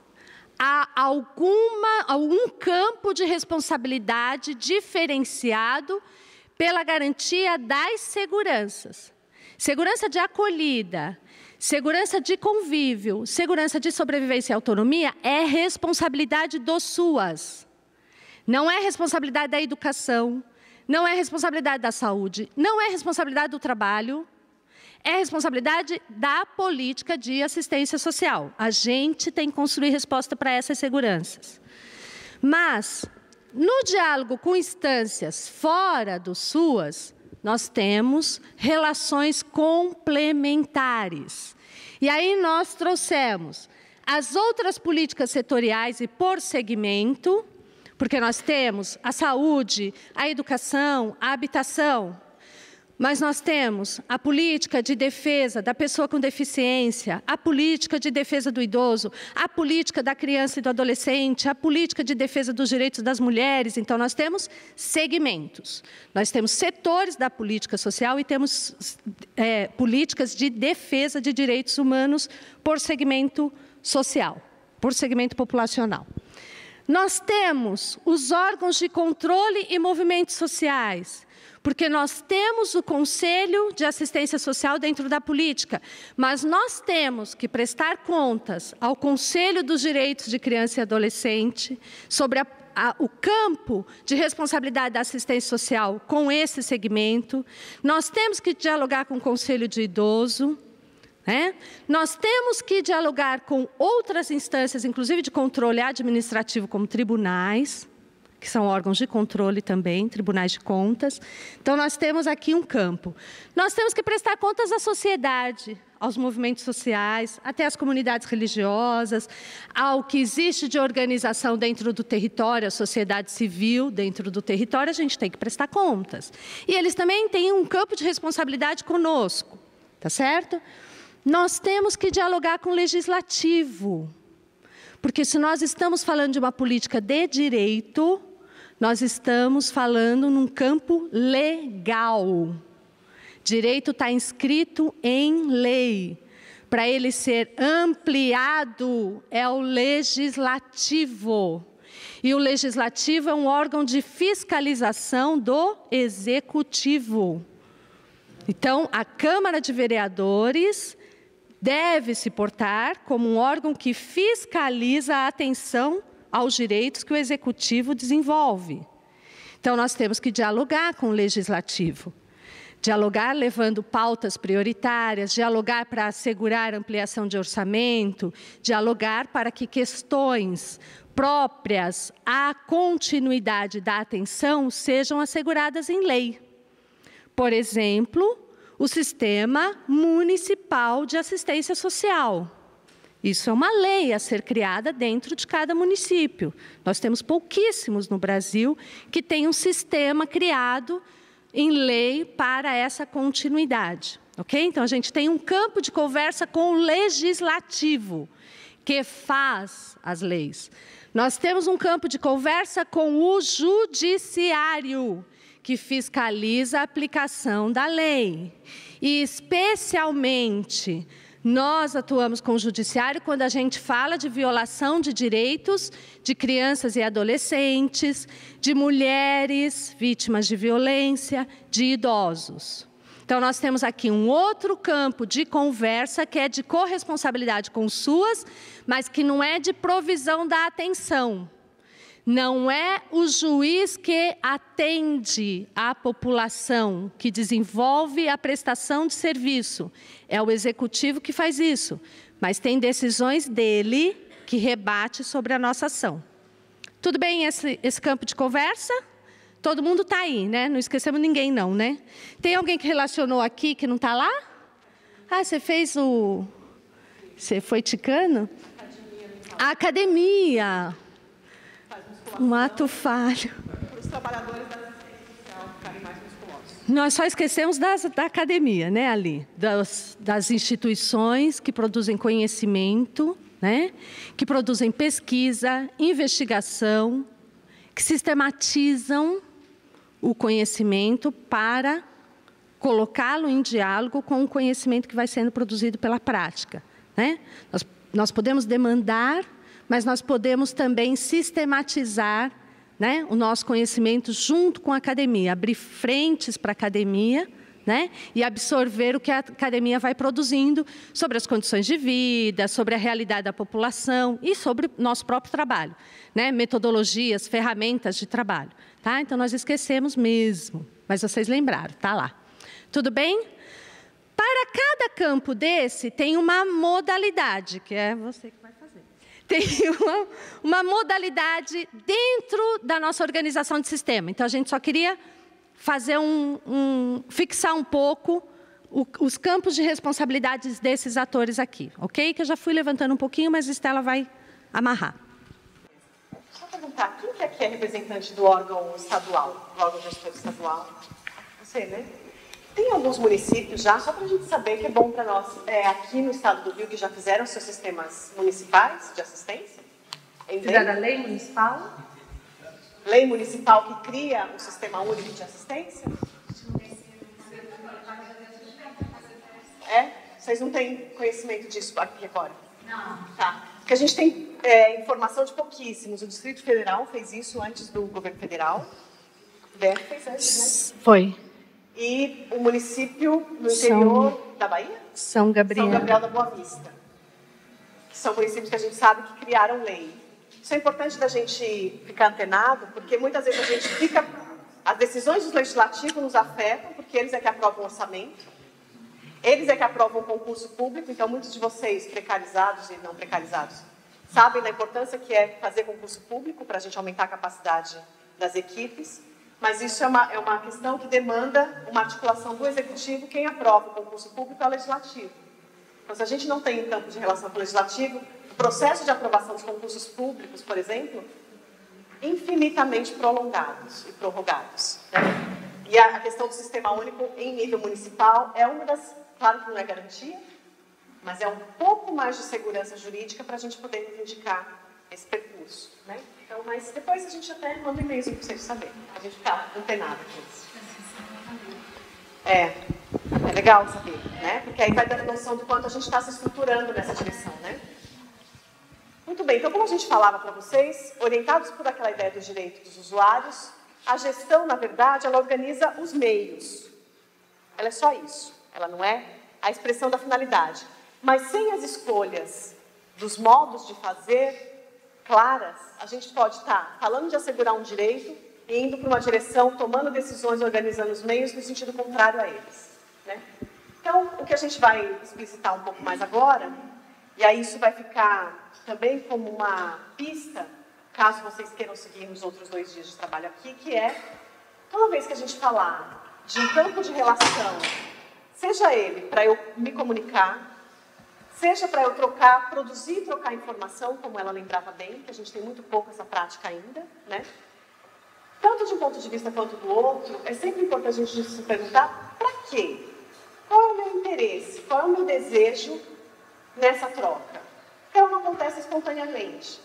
há algum campo de responsabilidade diferenciado pela garantia das seguranças. Segurança de acolhida, segurança de convívio, segurança de sobrevivência e autonomia é responsabilidade do SUAS. Não é responsabilidade da educação, não é responsabilidade da saúde, não é responsabilidade do trabalho, é responsabilidade da política de assistência social. A gente tem que construir resposta para essas seguranças. Mas, no diálogo com instâncias fora do SUAS, nós temos relações complementares. E aí nós trouxemos as outras políticas setoriais e por segmento, porque nós temos a saúde, a educação, a habitação, mas nós temos a política de defesa da pessoa com deficiência, a política de defesa do idoso, a política da criança e do adolescente, a política de defesa dos direitos das mulheres. Então, nós temos segmentos. Nós temos setores da política social e temos políticas de defesa de direitos humanos por segmento social, por segmento populacional. Nós temos os órgãos de controle e movimentos sociais, porque nós temos o Conselho de Assistência Social dentro da política, mas nós temos que prestar contas ao Conselho dos Direitos de Criança e Adolescente sobre o campo de responsabilidade da assistência social com esse segmento. Nós temos que dialogar com o Conselho de Idoso, né? Nós temos que dialogar com outras instâncias, inclusive de controle administrativo, como tribunais, que são órgãos de controle também, tribunais de contas. Então, nós temos aqui um campo. Nós temos que prestar contas à sociedade, aos movimentos sociais, até às comunidades religiosas, ao que existe de organização dentro do território, a sociedade civil dentro do território, a gente tem que prestar contas. E eles também têm um campo de responsabilidade conosco, tá certo? Nós temos que dialogar com o legislativo, porque se nós estamos falando de uma política de direito, nós estamos falando num campo legal. Direito está inscrito em lei. Para ele ser ampliado, é o legislativo. E o legislativo é um órgão de fiscalização do executivo. Então, a Câmara de Vereadores deve se portar como um órgão que fiscaliza a atenção aos direitos que o Executivo desenvolve. Então, nós temos que dialogar com o legislativo. Dialogar levando pautas prioritárias, dialogar para assegurar ampliação de orçamento, dialogar para que questões próprias à continuidade da atenção sejam asseguradas em lei. Por exemplo, o Sistema Municipal de Assistência Social. Isso é uma lei a ser criada dentro de cada município. Nós temos pouquíssimos no Brasil que têm um sistema criado em lei para essa continuidade. Ok? Então, a gente tem um campo de conversa com o legislativo, que faz as leis. Nós temos um campo de conversa com o judiciário, que fiscaliza a aplicação da lei. E, especialmente, nós atuamos com o judiciário quando a gente fala de violação de direitos de crianças e adolescentes, de mulheres vítimas de violência, de idosos. Então, nós temos aqui um outro campo de conversa que é de corresponsabilidade com suas, mas que não é de provisão da atenção. Não é o juiz que atende a população, que desenvolve a prestação de serviço. É o executivo que faz isso. Mas tem decisões dele que rebate sobre a nossa ação. Tudo bem esse campo de conversa? Todo mundo está aí, né? Não esquecemos ninguém, não, né? Tem alguém que relacionou aqui que não está lá? Ah, você fez o... Você foi ticano? A academia. Um ato falho. Para os trabalhadores da assistência social ficarem mais musculosos. Nós só esquecemos da academia, né, ali, das instituições que produzem conhecimento, né, que produzem pesquisa, investigação, que sistematizam o conhecimento para colocá-lo em diálogo com o conhecimento que vai sendo produzido pela prática, né? Nós podemos demandar, mas nós podemos também sistematizar, né, o nosso conhecimento junto com a academia, abrir frentes para a academia, né, e absorver o que a academia vai produzindo sobre as condições de vida, sobre a realidade da população e sobre o nosso próprio trabalho, né, metodologias, ferramentas de trabalho. Tá? Então, nós esquecemos mesmo, mas vocês lembraram, está lá. Tudo bem? Para cada campo desse, tem uma modalidade, que é você que vai fazer. Tem uma modalidade dentro da nossa organização de sistema. Então, a gente só queria fazer fixar um pouco os campos de responsabilidades desses atores aqui, ok? Que eu já fui levantando um pouquinho, mas a Estela vai amarrar. Só perguntar, quem que aqui é representante do órgão estadual, do órgão gestor estadual? Você, né? Tem alguns municípios já, só para a gente saber que é bom para nós, aqui no estado do Rio, que já fizeram seus sistemas municipais de assistência? Fizeram a lei municipal? Lei municipal que cria um sistema único de assistência? Vocês não têm conhecimento disso aqui agora? Não. Tá. Porque a gente tem informação de pouquíssimos. O Distrito Federal fez isso antes do governo federal. O DF fez antes, né? Foi. E o município no interior da Bahia? São Gabriel. São Gabriel da Boa Vista. Que são municípios que a gente sabe que criaram lei. Isso é importante da gente ficar antenado, porque muitas vezes a gente fica... As decisões do legislativo nos afetam, porque eles é que aprovam o orçamento, eles é que aprovam o concurso público, então muitos de vocês, precarizados e não precarizados, sabem da importância que é fazer concurso público para a gente aumentar a capacidade das equipes, mas isso é uma questão que demanda uma articulação do executivo. Quem aprova o concurso público é o legislativo. Então, se a gente não tem um campo de relação com o legislativo, o processo de aprovação dos concursos públicos, por exemplo, infinitamente prolongados e prorrogados, né? E a questão do sistema único em nível municipal é uma das, claro que não é garantia, mas é um pouco mais de segurança jurídica para a gente poder reivindicar esse percurso, né? Então, mas depois a gente até manda um e-mail para vocês saberem, a gente ficar antenado com isso. É legal saber, né? Porque aí vai dando noção do quanto a gente está se estruturando nessa direção, né? Muito bem, então como a gente falava para vocês, orientados por aquela ideia do direito dos usuários, a gestão, na verdade, ela organiza os meios. Ela é só isso, ela não é a expressão da finalidade. Mas sem as escolhas dos modos de fazer claras, a gente pode estar falando de assegurar um direito indo para uma direção, tomando decisões, organizando os meios no sentido contrário a eles, né? Então, o que a gente vai explicitar um pouco mais agora, e aí isso vai ficar também como uma pista, caso vocês queiram seguir nos outros 2 dias de trabalho aqui, que é, toda vez que a gente falar de um campo de relação, seja ele para eu me comunicar, seja para eu produzir e trocar informação, como ela lembrava bem, que a gente tem muito pouco essa prática ainda, né? Tanto de um ponto de vista quanto do outro, é sempre importante a gente se perguntar para quê? Qual é o meu interesse? Qual é o meu desejo nessa troca? Porque ela não acontece espontaneamente.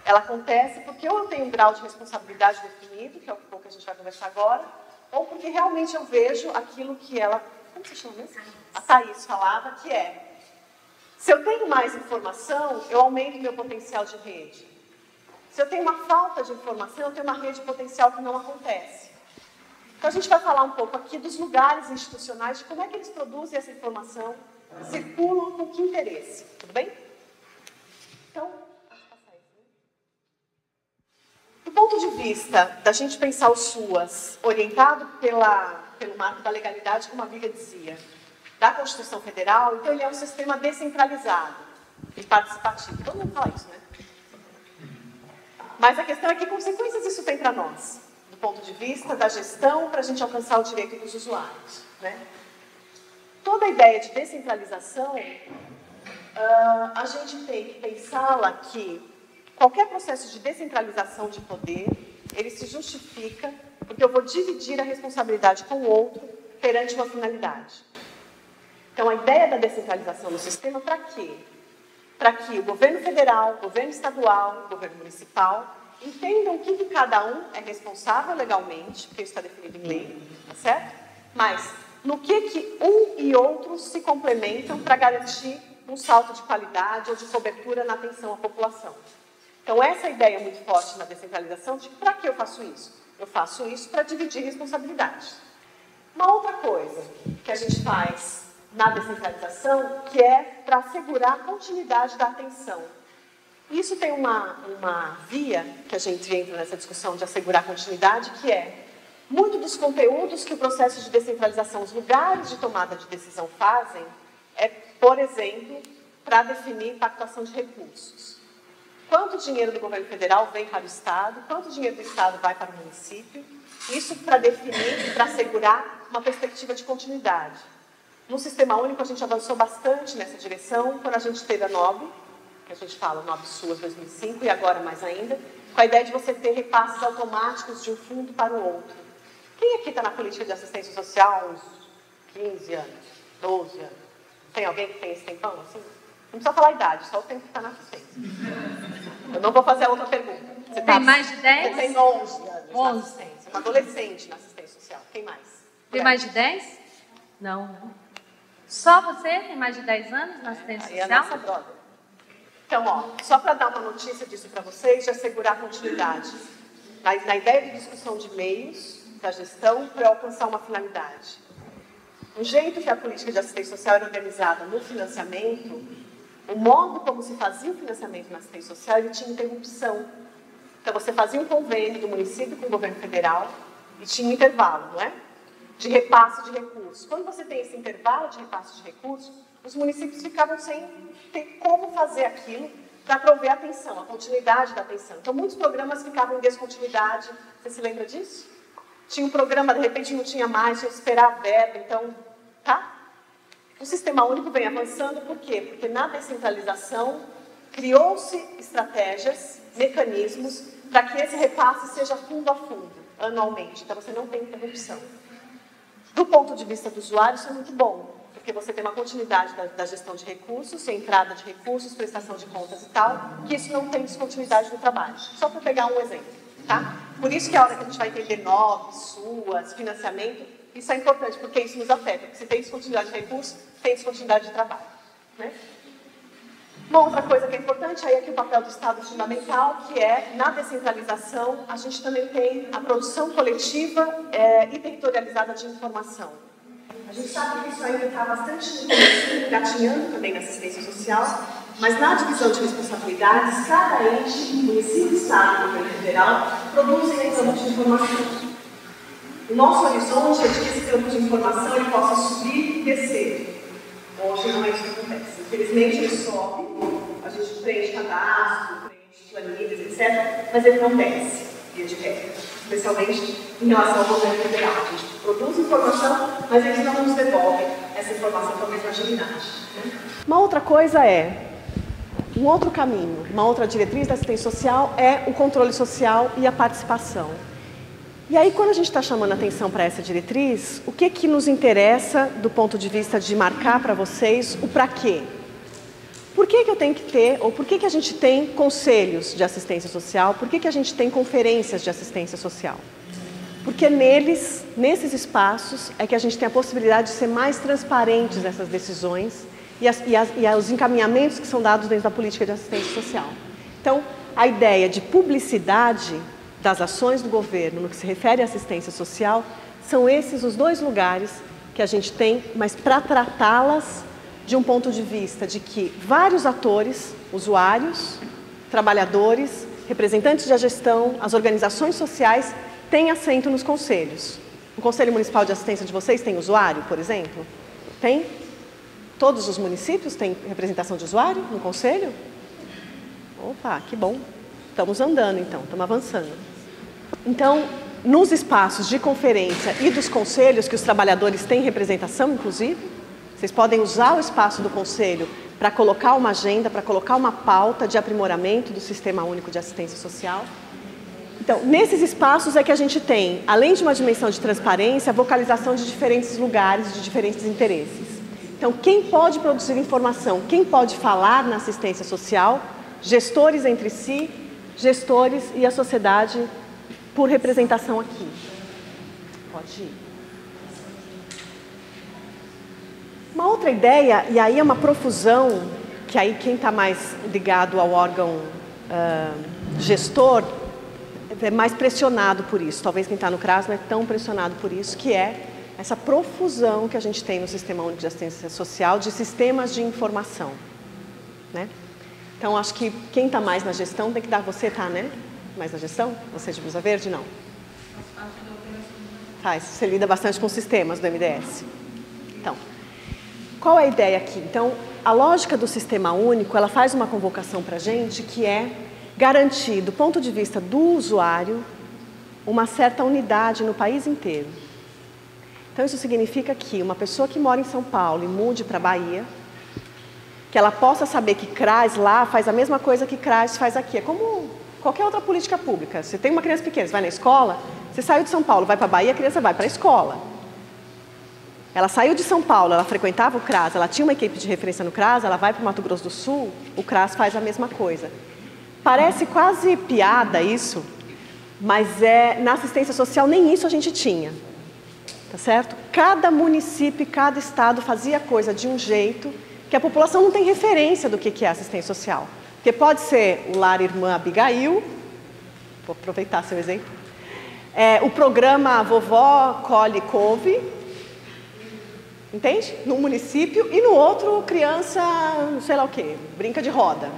Ela acontece porque ou eu tenho um grau de responsabilidade definido, que é o que a gente vai conversar agora, ou porque realmente eu vejo aquilo que ela... Como se chama mesmo? A Thaís falava, que é... Se eu tenho mais informação, eu aumento meu potencial de rede. Se eu tenho uma falta de informação, eu tenho uma rede potencial que não acontece. Então, a gente vai falar um pouco aqui dos lugares institucionais, de como é que eles produzem essa informação, circulam com que interesse. Tudo bem? Então, do ponto de vista da gente pensar o SUAS, orientado pelo marco da legalidade, como a Bíblia dizia, da Constituição Federal, então ele é um sistema descentralizado e participativo. Todo mundo fala isso, né? Mas a questão é que consequências isso tem para nós, do ponto de vista da gestão, para a gente alcançar o direito dos usuários, né? Toda a ideia de descentralização, a gente tem que pensá-la que qualquer processo de descentralização de poder, ele se justifica porque eu vou dividir a responsabilidade com o outro perante uma finalidade. Então, a ideia da descentralização no sistema, para quê? Para que o governo federal, o governo estadual, o governo municipal entendam o que cada um é responsável legalmente, porque isso está definido em lei, tá certo? Mas no que um e outro se complementam para garantir um salto de qualidade ou de cobertura na atenção à população. Então, essa ideia é muito forte na descentralização de para que eu faço isso? Eu faço isso para dividir responsabilidades. Uma outra coisa que a gente faz na descentralização, que é para assegurar a continuidade da atenção. Isso tem uma via que a gente entra nessa discussão de assegurar a continuidade, que é muito dos conteúdos que o processo de descentralização, os lugares de tomada de decisão fazem, é, por exemplo, para definir pactuação de recursos. Quanto dinheiro do governo federal vem para o Estado, quanto dinheiro do Estado vai para o município, isso para definir, para assegurar uma perspectiva de continuidade. No Sistema Único, a gente avançou bastante nessa direção, quando a gente teve a NOB, que a gente fala NOB SUAS 2005, e agora mais ainda, com a ideia de você ter repasses automáticos de um fundo para o outro. Quem aqui está na política de assistência social há uns 15 anos, 12 anos? Tem alguém que tem esse tempão assim? Não precisa falar a idade, só o tempo que está na assistência. Eu não vou fazer a outra pergunta. Você tem mais de 10? Você tem 11 anos na assistência, uma adolescente na assistência social. Quem mais? Tem mais de 10? Não. Só você tem mais de 10 anos na assistência social? É a nossa brother. Então, ó, só para dar uma notícia disso para vocês, de assegurar a continuidade. Na ideia de discussão de meios da gestão para alcançar uma finalidade. O jeito que a política de assistência social era organizada no financiamento, o modo como se fazia o financiamento na assistência social, ele tinha interrupção. Então, você fazia um convênio do município com o governo federal e tinha um intervalo, não é? De repasse de recursos. Quando você tem esse intervalo de repasse de recursos, os municípios ficavam sem ter como fazer aquilo para prover a atenção, a continuidade da atenção. Então, muitos programas ficavam em descontinuidade. Você se lembra disso? Tinha um programa, de repente não tinha mais, tinha que esperar a verba, então, tá? O Sistema Único vem avançando, por quê? Porque na descentralização criou-se estratégias, mecanismos, para que esse repasse seja fundo a fundo, anualmente. Então, você não tem interrupção. Do ponto de vista do usuário, isso é muito bom, porque você tem uma continuidade da gestão de recursos, entrada de recursos, prestação de contas e tal, que isso não tem descontinuidade no trabalho. Só para pegar um exemplo, tá? Por isso que a hora que a gente vai entender NOB, SUAS, financiamento, isso é importante, porque isso nos afeta. Porque se tem descontinuidade de recursos, tem descontinuidade de trabalho, né? Uma outra coisa que é importante, aí aqui o papel do Estado é fundamental, que é, na descentralização, a gente também tem a produção coletiva e territorializada de informação. A gente sabe que isso ainda está bastante engatinhando também na assistência social, Mas na divisão de responsabilidades, cada ente, município, estado e governo federal, produzem um campo de informação. O nosso horizonte é de que esse campo de informação ele possa subir e descer. Hoje não é isso que acontece. Infelizmente ele sobe, a gente preenche cadastro, preenche planilhas, etc., mas ele não desce, via de regra, especialmente em relação ao governo federal. A gente produz informação, mas eles não nos devolvem essa informação com a mesma agilidade. Uma outra coisa um outro caminho, uma outra diretriz da assistência social é o controle social e a participação. E aí, quando a gente está chamando a atenção para essa diretriz, o que nos interessa do ponto de vista de marcar para vocês o para quê? Por que eu tenho que ter, ou por que a gente tem conselhos de assistência social, por que a gente tem conferências de assistência social? Porque nesses espaços, é que a gente tem a possibilidade de ser mais transparentes nessas decisões e os encaminhamentos que são dados dentro da política de assistência social. Então, a ideia de publicidade das ações do governo no que se refere à assistência social, são esses os dois lugares que a gente tem, mas para tratá-las de um ponto de vista de que vários atores, usuários, trabalhadores, representantes da gestão, as organizações sociais, têm assento nos conselhos. O Conselho Municipal de Assistência de vocês tem usuário, por exemplo? Tem? Todos os municípios têm representação de usuário no conselho? Opa, que bom. Estamos andando, então, estamos avançando. Então, nos espaços de conferência e dos conselhos, que os trabalhadores têm representação, inclusive, vocês podem usar o espaço do conselho para colocar uma agenda, para colocar uma pauta de aprimoramento do Sistema Único de Assistência Social. Então, nesses espaços é que a gente tem, além de uma dimensão de transparência, a vocalização de diferentes lugares, de diferentes interesses. Então, quem pode produzir informação, quem pode falar na assistência social, gestores entre si, gestores e a sociedade por representação aqui. Pode ir. Uma outra ideia, e aí é uma profusão, que aí quem está mais ligado ao órgão gestor é mais pressionado por isso. Talvez quem está no CRAS não é tão pressionado por isso, que é essa profusão que a gente tem no Sistema Único de Assistência Social de sistemas de informação, né? Então, acho que quem está mais na gestão tem que dar... Você está, né? Mais na gestão? Você de blusa verde? Não. Faz. Você lida bastante com sistemas do MDS. Então, qual é a ideia aqui? Então, a lógica do Sistema Único, ela faz uma convocação para a gente que é garantir, do ponto de vista do usuário, uma certa unidade no país inteiro. Então, isso significa que uma pessoa que mora em São Paulo e mude para a Bahia, que ela possa saber que CRAS lá faz a mesma coisa que CRAS faz aqui. É como qualquer outra política pública. Você tem uma criança pequena, você vai na escola, você saiu de São Paulo, vai para a Bahia, a criança vai para a escola. Ela saiu de São Paulo, ela frequentava o CRAS, ela tinha uma equipe de referência no CRAS, ela vai para o Mato Grosso do Sul, o CRAS faz a mesma coisa. Parece quase piada isso, mas na assistência social nem isso a gente tinha. Tá certo? Cada município, cada estado fazia coisa de um jeito que a população não tem referência do que é assistência social. Porque pode ser o Lar Irmã Abigail, vou aproveitar seu exemplo, o programa Vovó Colhe Couve, entende? Num município, e no outro, criança, sei lá o quê, brinca de roda.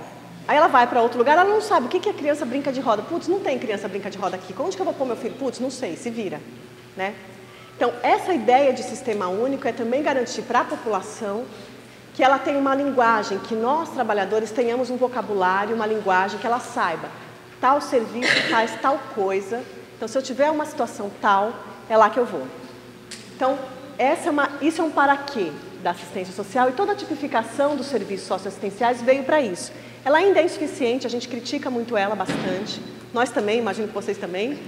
Aí ela vai para outro lugar, ela não sabe o que é criança brinca de roda. Putz, não tem criança brinca de roda aqui. Onde que eu vou pôr meu filho? Putz, não sei, se vira, né? Então, essa ideia de sistema único é também garantir para a população que ela tenha uma linguagem, que nós, trabalhadores, tenhamos um vocabulário, uma linguagem que ela saiba. Tal serviço faz tal coisa, então se eu tiver uma situação tal, é lá que eu vou. Então, isso é um para quê da assistência social e toda a tipificação dos serviços socioassistenciais veio para isso. Ela ainda é insuficiente, a gente critica muito ela bastante, nós também, imagino que vocês também,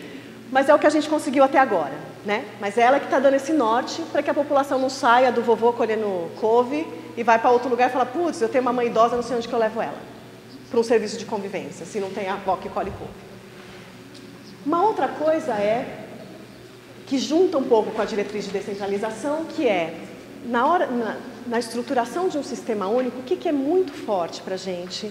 mas é o que a gente conseguiu até agora, né? Mas é ela que está dando esse norte para que a população não saia do vovô colhendo couve e vai para outro lugar e fala, putz, eu tenho uma mãe idosa, não sei onde que eu levo ela, para um serviço de convivência, se não tem a avó que colhe couve. Uma outra coisa que junta um pouco com a diretriz de descentralização, que é, na estruturação de um sistema único, o que é muito forte para a gente,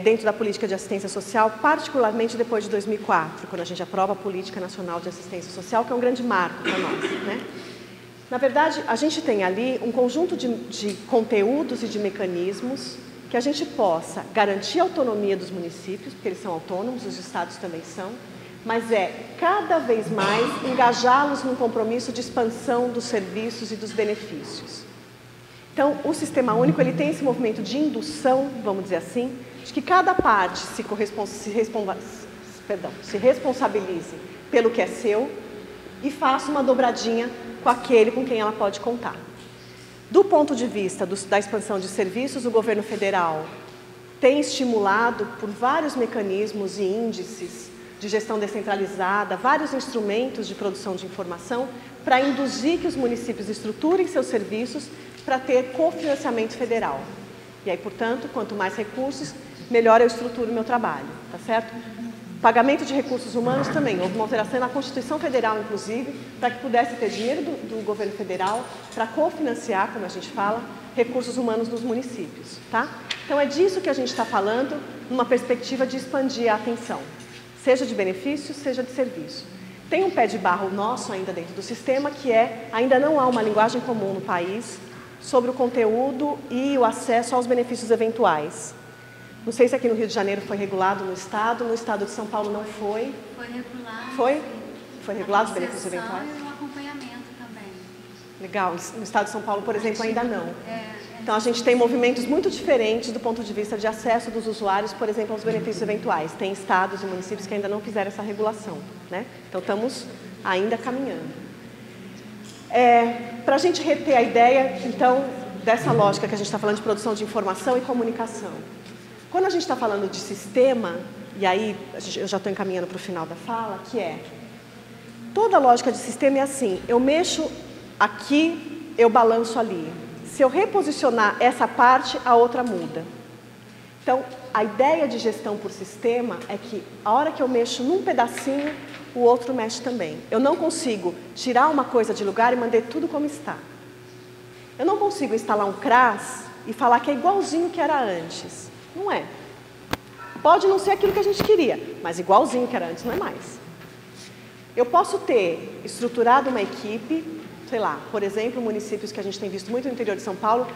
dentro da política de assistência social, particularmente depois de 2004, quando a gente aprova a Política Nacional de Assistência Social, que é um grande marco para nós, né? Na verdade, a gente tem ali um conjunto de conteúdos e de mecanismos que a gente possa garantir a autonomia dos municípios, porque eles são autônomos, os estados também são, mas cada vez mais engajá-los num compromisso de expansão dos serviços e dos benefícios. Então, o Sistema Único ele tem esse movimento de indução, vamos dizer assim, de que cada parte se responsabilize pelo que é seu e faça uma dobradinha com aquele com quem ela pode contar. Do ponto de vista da expansão de serviços, o governo federal tem estimulado por vários mecanismos e índices de gestão descentralizada, vários instrumentos de produção de informação para induzir que os municípios estruturem seus serviços para ter cofinanciamento federal. E aí, portanto, quanto mais recursos, melhor eu estruturo o meu trabalho, tá certo? Pagamento de recursos humanos também, houve uma alteração na Constituição Federal, inclusive, para que pudesse ter dinheiro do governo federal para cofinanciar, como a gente fala, recursos humanos nos municípios, tá? Então é disso que a gente está falando, numa perspectiva de expandir a atenção, seja de benefício, seja de serviço. Tem um pé de barro nosso ainda dentro do sistema, que ainda não há uma linguagem comum no país sobre o conteúdo e o acesso aos benefícios eventuais. Não sei se aqui no Rio de Janeiro foi regulado no estado de São Paulo não foi. Foi regulado. Foi? Foi regulado os benefícios eventuais? E o acompanhamento também. Legal. No estado de São Paulo, por exemplo, ainda não. Então, a gente tem movimentos muito diferentes do ponto de vista de acesso dos usuários, por exemplo, aos benefícios eventuais. Tem estados e municípios que ainda não fizeram essa regulação, né? Então, estamos ainda caminhando. Para a gente reter a ideia, então, dessa lógica que a gente está falando de produção de informação e comunicação. Quando a gente está falando de sistema, e aí eu já estou encaminhando para o final da fala, que toda a lógica de sistema é assim, eu mexo aqui, eu balanço ali. Se eu reposicionar essa parte, a outra muda. Então, a ideia de gestão por sistema é que a hora que eu mexo num pedacinho, o outro mexe também. Eu não consigo tirar uma coisa de lugar e manter tudo como está. Eu não consigo instalar um CRAS e falar que é igualzinho que era antes. Não é. Pode não ser aquilo que a gente queria, mas igualzinho que era antes não é mais. Eu posso ter estruturado uma equipe, sei lá, por exemplo, municípios que a gente tem visto muito no interior de São Paulo,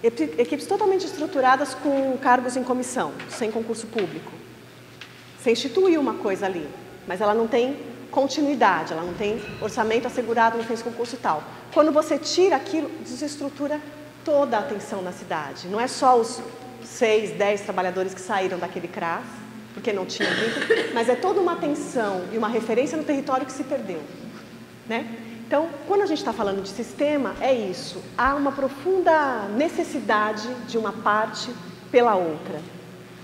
equipes totalmente estruturadas com cargos em comissão, sem concurso público. Você instituiu uma coisa ali, mas ela não tem continuidade, ela não tem orçamento assegurado, não tem esse concurso e tal. Quando você tira aquilo, desestrutura toda a atenção na cidade. Não é só os 6, 10 trabalhadores que saíram daquele CRAS, porque não tinham vínculo, mas é toda uma atenção e uma referência no território que se perdeu, né? Então, quando a gente está falando de sistema, é isso. Há uma profunda necessidade de uma parte pela outra.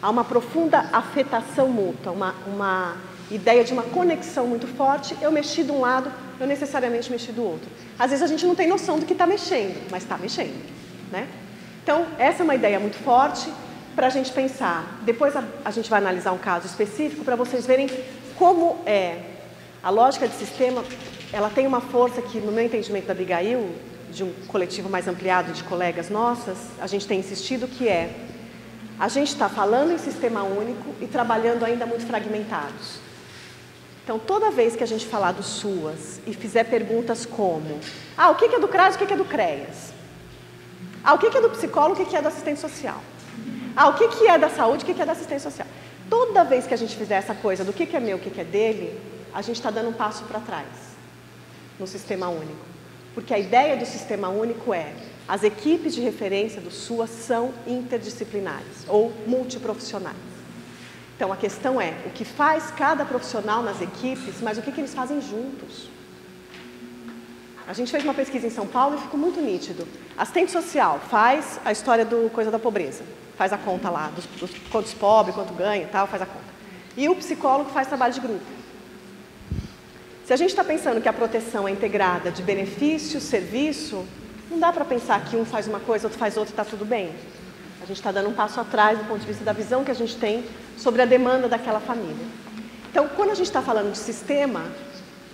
Há uma profunda afetação mútua, uma ideia de uma conexão muito forte. Eu mexi de um lado, eu necessariamente mexi do outro. Às vezes a gente não tem noção do que está mexendo, mas está mexendo, né? Então, essa é uma ideia muito forte para a gente pensar. Depois a gente vai analisar um caso específico para vocês verem como a lógica de sistema, ela tem uma força que, no meu entendimento da Abigail, de um coletivo mais ampliado de colegas nossas, a gente tem insistido que a gente está falando em sistema único e trabalhando ainda muito fragmentados. Então, toda vez que a gente falar do SUAS e fizer perguntas como o que é do CRAS, o que é do CREAS? O que é do psicólogo, o que é do assistente social? O que é da saúde, o que é da assistência social? Toda vez que a gente fizer essa coisa do que é meu, o que é dele, a gente está dando um passo para trás no sistema único. Porque a ideia do sistema único as equipes de referência do SUAS são interdisciplinares ou multiprofissionais. Então, a questão o que faz cada profissional nas equipes, mas o que eles fazem juntos. A gente fez uma pesquisa em São Paulo e ficou muito nítido. Assistente social faz a história do coisa da pobreza, faz a conta lá, dos quantos pobres, quanto ganha e tal, faz a conta. E o psicólogo faz trabalho de grupo. Se a gente está pensando que a proteção é integrada de benefício, serviço, não dá para pensar que um faz uma coisa, outro faz outra e está tudo bem. A gente está dando um passo atrás do ponto de vista da visão que a gente tem sobre a demanda daquela família. Então, quando a gente está falando de sistema,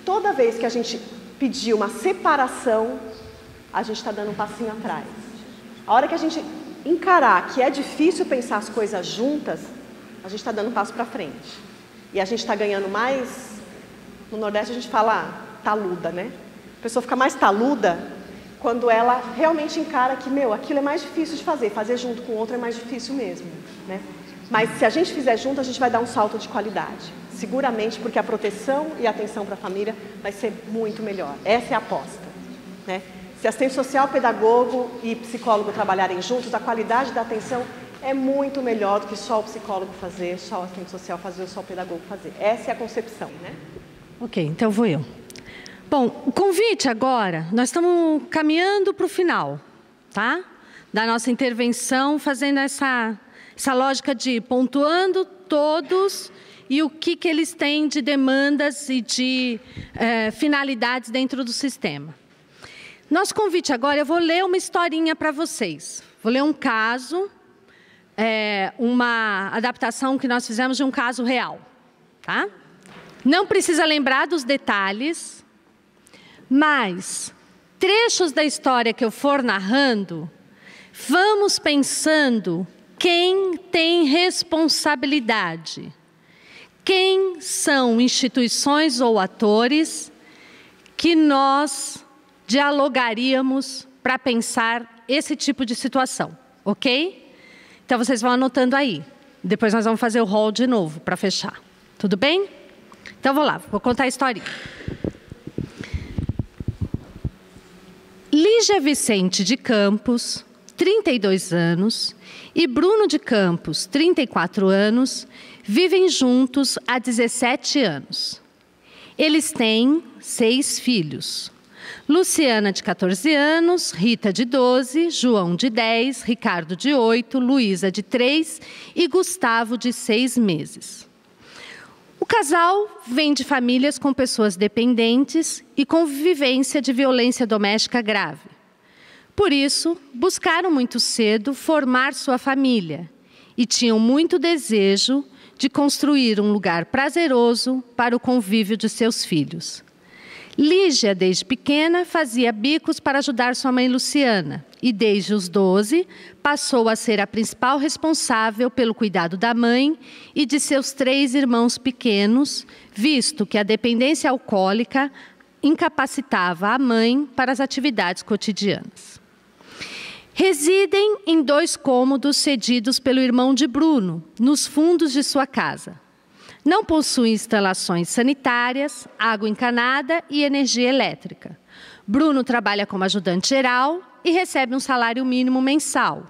toda vez que a gente pedir uma separação, a gente está dando um passinho atrás. A hora que a gente encarar que é difícil pensar as coisas juntas, a gente está dando um passo para frente. E a gente está ganhando mais, no Nordeste a gente fala taluda, né? A pessoa fica mais taluda quando ela realmente encara que, aquilo é mais difícil de fazer junto com o outro é mais difícil mesmo, né? Mas se a gente fizer junto, a gente vai dar um salto de qualidade, seguramente, porque a proteção e a atenção para a família vai ser muito melhor. Essa é a aposta, né? Se assistente social, pedagogo e psicólogo trabalharem juntos, a qualidade da atenção é muito melhor do que só o psicólogo fazer, só o assistente social fazer ou só o pedagogo fazer. Essa é a concepção, né? Ok, então vou eu. Bom, o convite agora, nós estamos caminhando para o final, tá? Da nossa intervenção, fazendo essa lógica de pontuando todos e o que eles têm de demandas e de finalidades dentro do sistema. Nosso convite agora, eu vou ler uma historinha para vocês. Vou ler um caso, uma adaptação que nós fizemos de um caso real, tá? Não precisa lembrar dos detalhes, mas trechos da história que eu for narrando, vamos pensando quem tem responsabilidade, quem são instituições ou atores que nós dialogaríamos para pensar esse tipo de situação, ok? Então vocês vão anotando aí, depois nós vamos fazer o rol de novo para fechar, tudo bem? Então vou lá, vou contar a história. Lígia Vicente de Campos, 32 anos, e Bruno de Campos, 34 anos, vivem juntos há 17 anos. Eles têm 6 filhos. Luciana, de 14 anos, Rita, de 12, João, de 10, Ricardo, de 8, Luísa, de 3 e Gustavo, de 6 meses. O casal vem de famílias com pessoas dependentes e com vivência de violência doméstica grave. Por isso, buscaram muito cedo formar sua família e tinham muito desejo de construir um lugar prazeroso para o convívio de seus filhos. Lígia, desde pequena, fazia bicos para ajudar sua mãe Luciana e, desde os 12, passou a ser a principal responsável pelo cuidado da mãe e de seus 3 irmãos pequenos, visto que a dependência alcoólica incapacitava a mãe para as atividades cotidianas. Residem em 2 cômodos cedidos pelo irmão de Bruno, nos fundos de sua casa. Não possuem instalações sanitárias, água encanada e energia elétrica. Bruno trabalha como ajudante geral e recebe um salário mínimo mensal,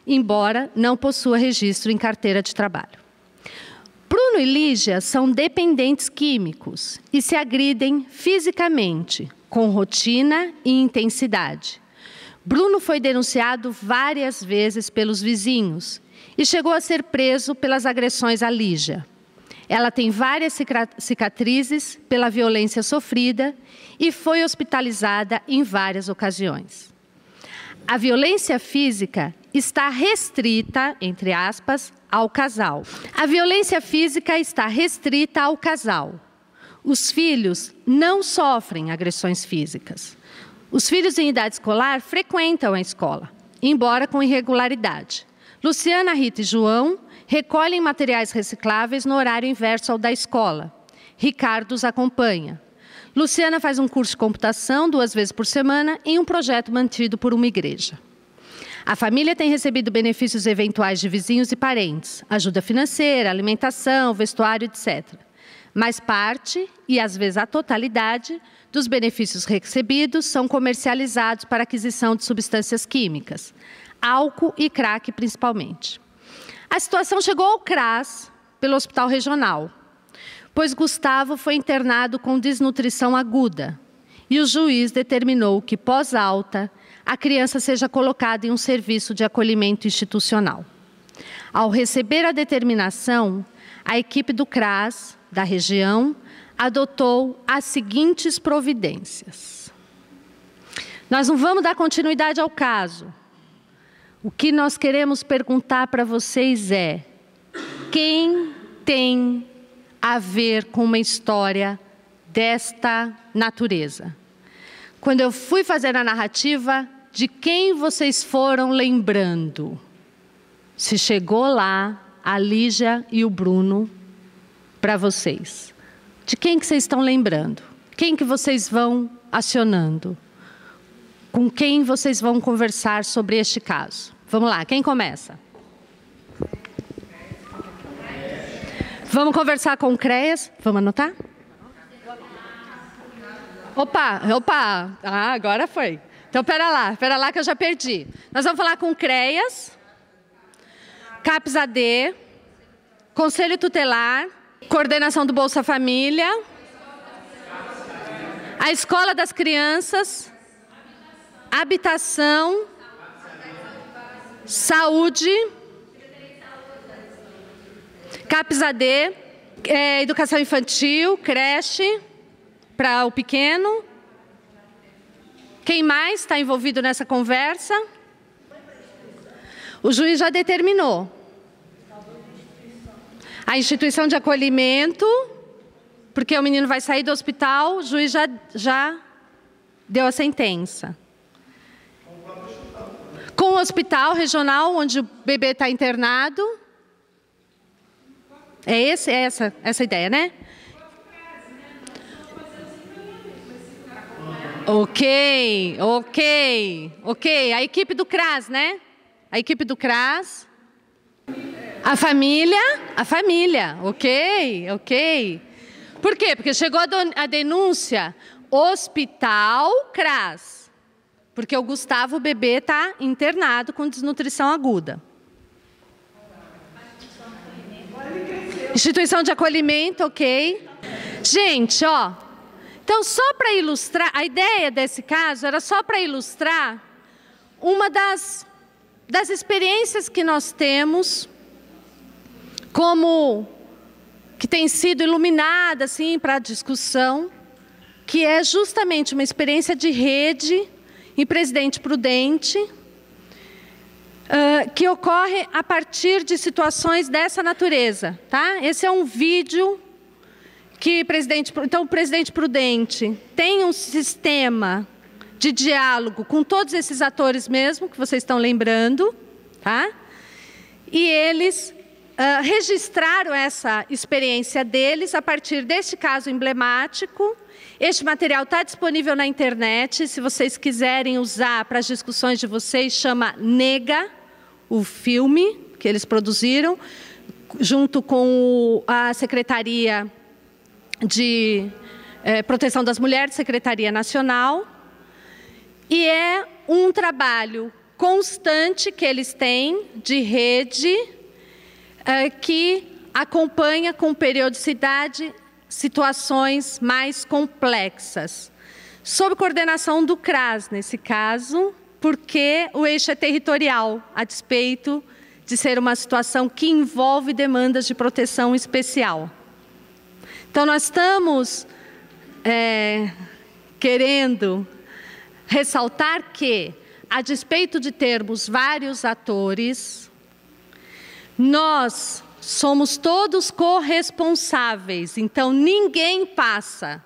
embora não possua registro em carteira de trabalho. Bruno e Lígia são dependentes químicos e se agridem fisicamente, com rotina e intensidade. Bruno foi denunciado várias vezes pelos vizinhos e chegou a ser preso pelas agressões a Lígia. Ela tem várias cicatrizes pela violência sofrida e foi hospitalizada em várias ocasiões. A violência física está restrita, entre aspas, ao casal. A violência física está restrita ao casal. Os filhos não sofrem agressões físicas. Os filhos em idade escolar frequentam a escola, embora com irregularidade. Luciana, Rita e João recolhem materiais recicláveis no horário inverso ao da escola. Ricardo os acompanha. Luciana faz um curso de computação 2 vezes por semana em um projeto mantido por uma igreja. A família tem recebido benefícios eventuais de vizinhos e parentes, ajuda financeira, alimentação, vestuário, etc. Mas parte, e às vezes a totalidade, dos benefícios recebidos são comercializados para aquisição de substâncias químicas, álcool e crack principalmente. A situação chegou ao CRAS pelo Hospital Regional, pois Gustavo foi internado com desnutrição aguda e o juiz determinou que, pós-alta, a criança seja colocada em um serviço de acolhimento institucional. Ao receber a determinação, a equipe do CRAS, da região, adotou as seguintes providências. Nós não vamos dar continuidade ao caso. O que nós queremos perguntar para vocês é: quem tem a ver com uma história desta natureza? Quando eu fui fazer a narrativa, de quem vocês foram lembrando? Se chegou lá a Lígia e o Bruno para vocês. De quem que vocês estão lembrando? Quem que vocês vão acionando? com quem vocês vão conversar sobre este caso. Vamos lá, quem começa? Vamos conversar com o CREAS? Vamos anotar? Opa. Ah, agora foi. Então, pera lá que eu já perdi. Nós vamos falar com o CREAS, CAPS-AD, Conselho Tutelar, Coordenação do Bolsa Família, a Escola das Crianças, Habitação, Saúde, CAPS-AD, Educação Infantil, creche, para o pequeno. Quem mais está envolvido nessa conversa? O juiz já determinou. A instituição de acolhimento, porque o menino vai sair do hospital, o juiz já deu a sentença. Com o hospital regional, onde o bebê está internado. É essa a ideia, né? Ok. A equipe do CRAS, né? A equipe do CRAS. A família. Ok. Por quê? Porque chegou a denúncia Hospital CRAS. Porque o Gustavo, o bebê, está internado com desnutrição aguda. Instituição de acolhimento, ok. Gente, ó. Então, só para ilustrar, a ideia desse caso era só para ilustrar uma das experiências que nós temos, como que tem sido iluminada assim, para a discussão, que é justamente uma experiência de rede em Presidente Prudente, que ocorre a partir de situações dessa natureza. Tá? Esse é um vídeo que o Presidente Prudente tem um sistema de diálogo com todos esses atores mesmo, que vocês estão lembrando, tá? E eles registraram essa experiência deles a partir deste caso emblemático. Este material está disponível na internet, se vocês quiserem usar para as discussões de vocês, chama Nega, o filme que eles produziram, junto com a Secretaria de Proteção das Mulheres, Secretaria Nacional, e é um trabalho constante que eles têm de rede que acompanha com periodicidade situações mais complexas, sob coordenação do CRAS, nesse caso, porque o eixo é territorial, a despeito de ser uma situação que envolve demandas de proteção especial. Então, nós estamos querendo ressaltar que, a despeito de termos vários atores, nós somos todos corresponsáveis, então ninguém passa.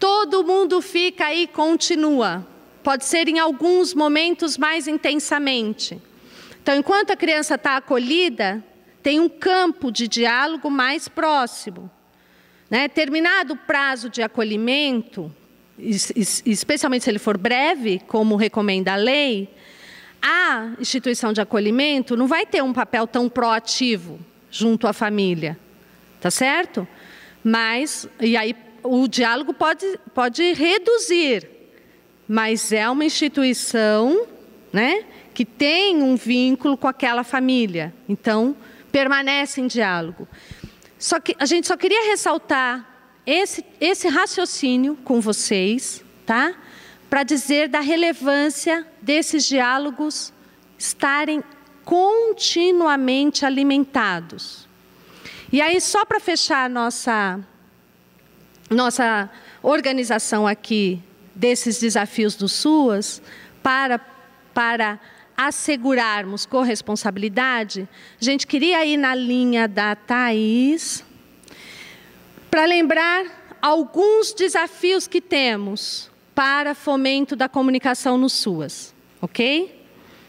Todo mundo fica aí e continua. Pode ser em alguns momentos mais intensamente. Então, enquanto a criança está acolhida, tem um campo de diálogo mais próximo. Né? Terminado o prazo de acolhimento, especialmente se ele for breve, como recomenda a lei, a instituição de acolhimento não vai ter um papel tão proativo junto à família, tá certo? Mas, e aí o diálogo pode reduzir, mas é uma instituição, né, que tem um vínculo com aquela família, então permanece em diálogo. Só que a gente só queria ressaltar esse raciocínio com vocês, tá? Para dizer da relevância desses diálogos estarem continuamente alimentados. E aí, só para fechar a nossa organização aqui desses desafios do SUAS, para assegurarmos corresponsabilidade, a gente queria ir na linha da Thaís, para lembrar alguns desafios que temos para fomento da comunicação no SUAS, ok?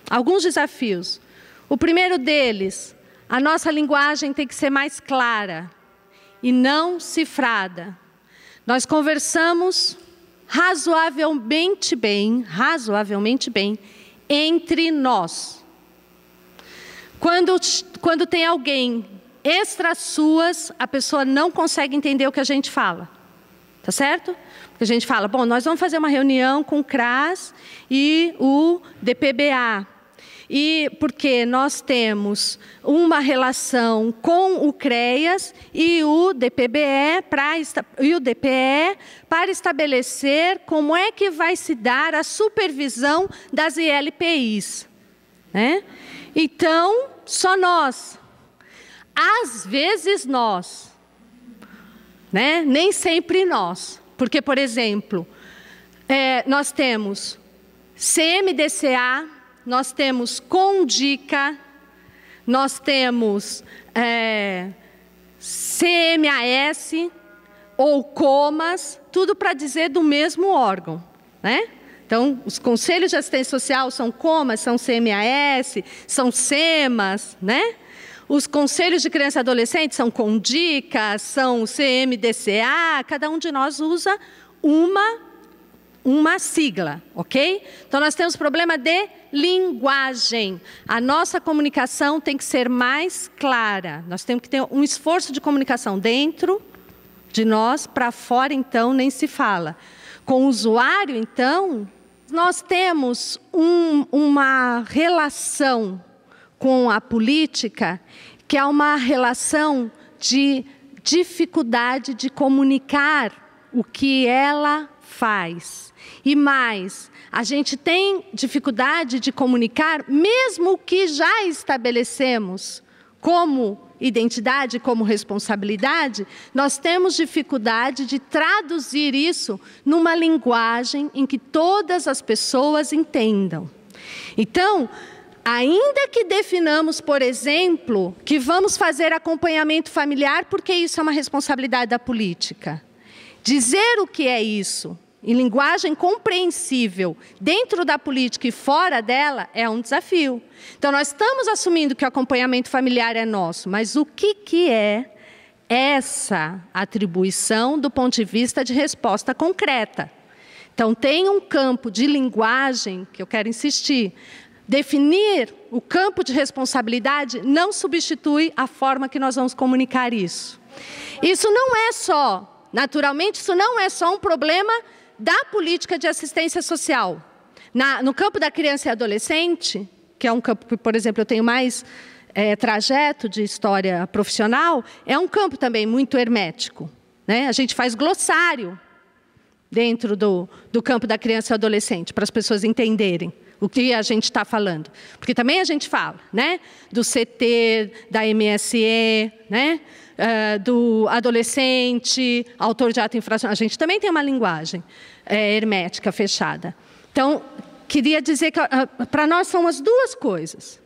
Alguns desafios. O primeiro deles, a nossa linguagem tem que ser mais clara e não cifrada. Nós conversamos razoavelmente bem entre nós. Quando tem alguém extra suas, a pessoa não consegue entender o que a gente fala. Tá certo? Porque a gente fala, bom, nós vamos fazer uma reunião com o CRAS e o DPBA. E porque nós temos uma relação com o CREAS e o DPE para estabelecer como é que vai se dar a supervisão das ILPIs. Né? Então, só nós. Às vezes nós. Né? Nem sempre nós. Porque, por exemplo, nós temos CMDCA, nós temos CONDICA, nós temos CMAS ou COMAS, tudo para dizer do mesmo órgão. Né? Então, os conselhos de assistência social são COMAS, são CMAS, são CEMAS, né? Os conselhos de criança e adolescente são CONDICA, são CMDCA, cada um de nós usa uma sigla, ok? Então, nós temos problema de linguagem. A nossa comunicação tem que ser mais clara. Nós temos que ter um esforço de comunicação dentro de nós, para fora, então, nem se fala. Com o usuário, então, nós temos uma relação com a política, que é uma relação de dificuldade de comunicar o que ela faz. E mais, a gente tem dificuldade de comunicar mesmo o que já estabelecemos como identidade, como responsabilidade, nós temos dificuldade de traduzir isso numa linguagem em que todas as pessoas entendam. Então, ainda que definamos, por exemplo, que vamos fazer acompanhamento familiar, porque isso é uma responsabilidade da política. Dizer o que é isso, em linguagem compreensível, dentro da política e fora dela, é um desafio. Então, nós estamos assumindo que o acompanhamento familiar é nosso, mas o que é essa atribuição do ponto de vista de resposta concreta? Então, tem um campo de linguagem que eu quero insistir. Definir o campo de responsabilidade não substitui a forma que nós vamos comunicar isso. Isso não é só, naturalmente, isso não é só um problema da política de assistência social. No campo da criança e adolescente, que é um campo que, por exemplo, eu tenho mais trajeto de história profissional, é um campo também muito hermético. Né? A gente faz glossário dentro do campo da criança e adolescente, para as pessoas entenderem o que a gente está falando. Porque também a gente fala, né, do CT, da MSE, né, do adolescente, autor de ato infracional. A gente também tem uma linguagem hermética, fechada. Então, queria dizer que para nós são as duas coisas.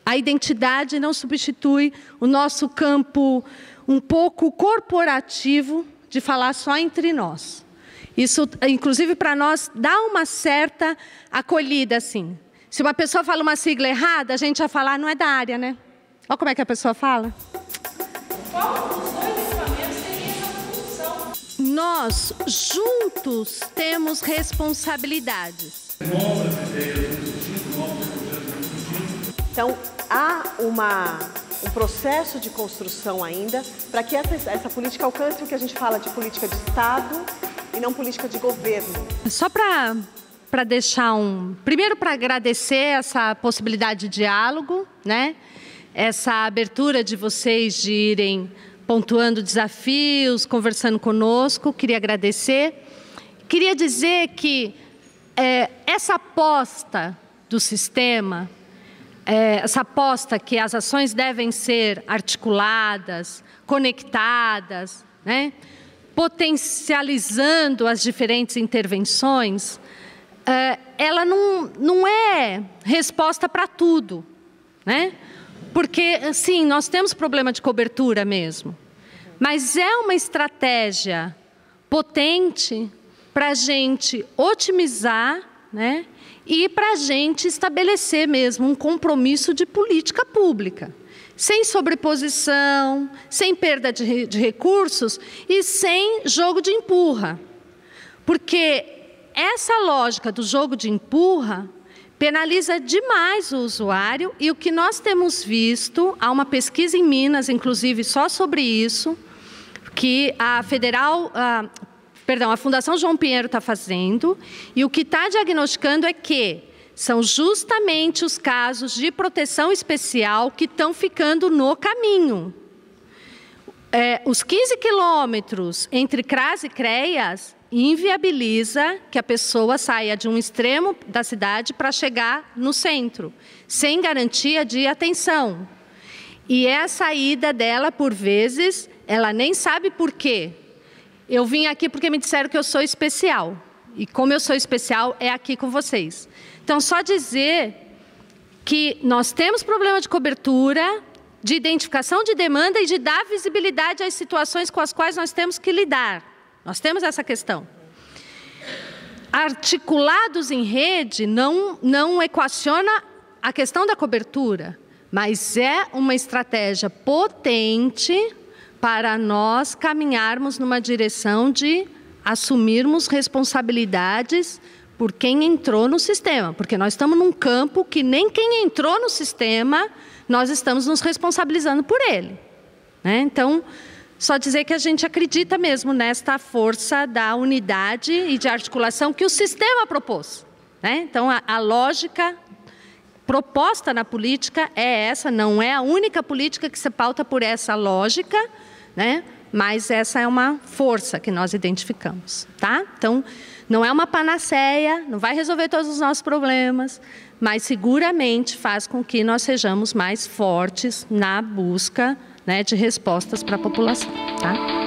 A identidade não substitui o nosso campo um pouco corporativo de falar só entre nós. Isso, inclusive, para nós, dá uma certa acolhida, assim. Se uma pessoa fala uma sigla errada, a gente vai falar, não é da área, né? Olha como é que a pessoa fala. Qual dos dois equipamentos teria essa função? Nós, juntos, temos responsabilidades. Então, há um processo de construção ainda para que essa política alcance o que a gente fala de política de Estado e não política de governo. Só para deixar primeiro, para agradecer essa possibilidade de diálogo, né? Essa abertura de vocês de irem pontuando desafios, conversando conosco, queria agradecer. Queria dizer que essa aposta do sistema, essa aposta que as ações devem ser articuladas, conectadas, né? Potencializando as diferentes intervenções, ela não é resposta para tudo, né? Porque, sim, nós temos problema de cobertura mesmo, mas é uma estratégia potente para a gente otimizar, né? E para a gente estabelecer mesmo um compromisso de política pública, sem sobreposição, sem perda de recursos e sem jogo de empurra. Porque essa lógica do jogo de empurra penaliza demais o usuário, e o que nós temos visto, há uma pesquisa em Minas, inclusive, só sobre isso, que a Fundação João Pinheiro está fazendo, e o que está diagnosticando é que são justamente os casos de proteção especial que estão ficando no caminho. Os 15 quilômetros entre CRAS e CREAS inviabiliza que a pessoa saia de um extremo da cidade para chegar no centro, sem garantia de atenção. E a saída dela, por vezes, ela nem sabe por quê. Eu vim aqui porque me disseram que eu sou especial. E como eu sou especial, é aqui com vocês. Então, só dizer que nós temos problema de cobertura, de identificação de demanda e de dar visibilidade às situações com as quais nós temos que lidar. Nós temos essa questão. Articulados em rede não equaciona a questão da cobertura, mas é uma estratégia potente para nós caminharmos numa direção de assumirmos responsabilidades por quem entrou no sistema, porque nós estamos num campo que nem quem entrou no sistema, nós estamos nos responsabilizando por ele, né? Então, só dizer que a gente acredita mesmo nesta força da unidade e de articulação que o sistema propôs, né? Então, a lógica proposta na política é essa, não é a única política que se pauta por essa lógica, né? Mas essa é uma força que nós identificamos, tá? Então, não é uma panaceia, não vai resolver todos os nossos problemas, mas seguramente faz com que nós sejamos mais fortes na busca, né, de respostas para a população, tá?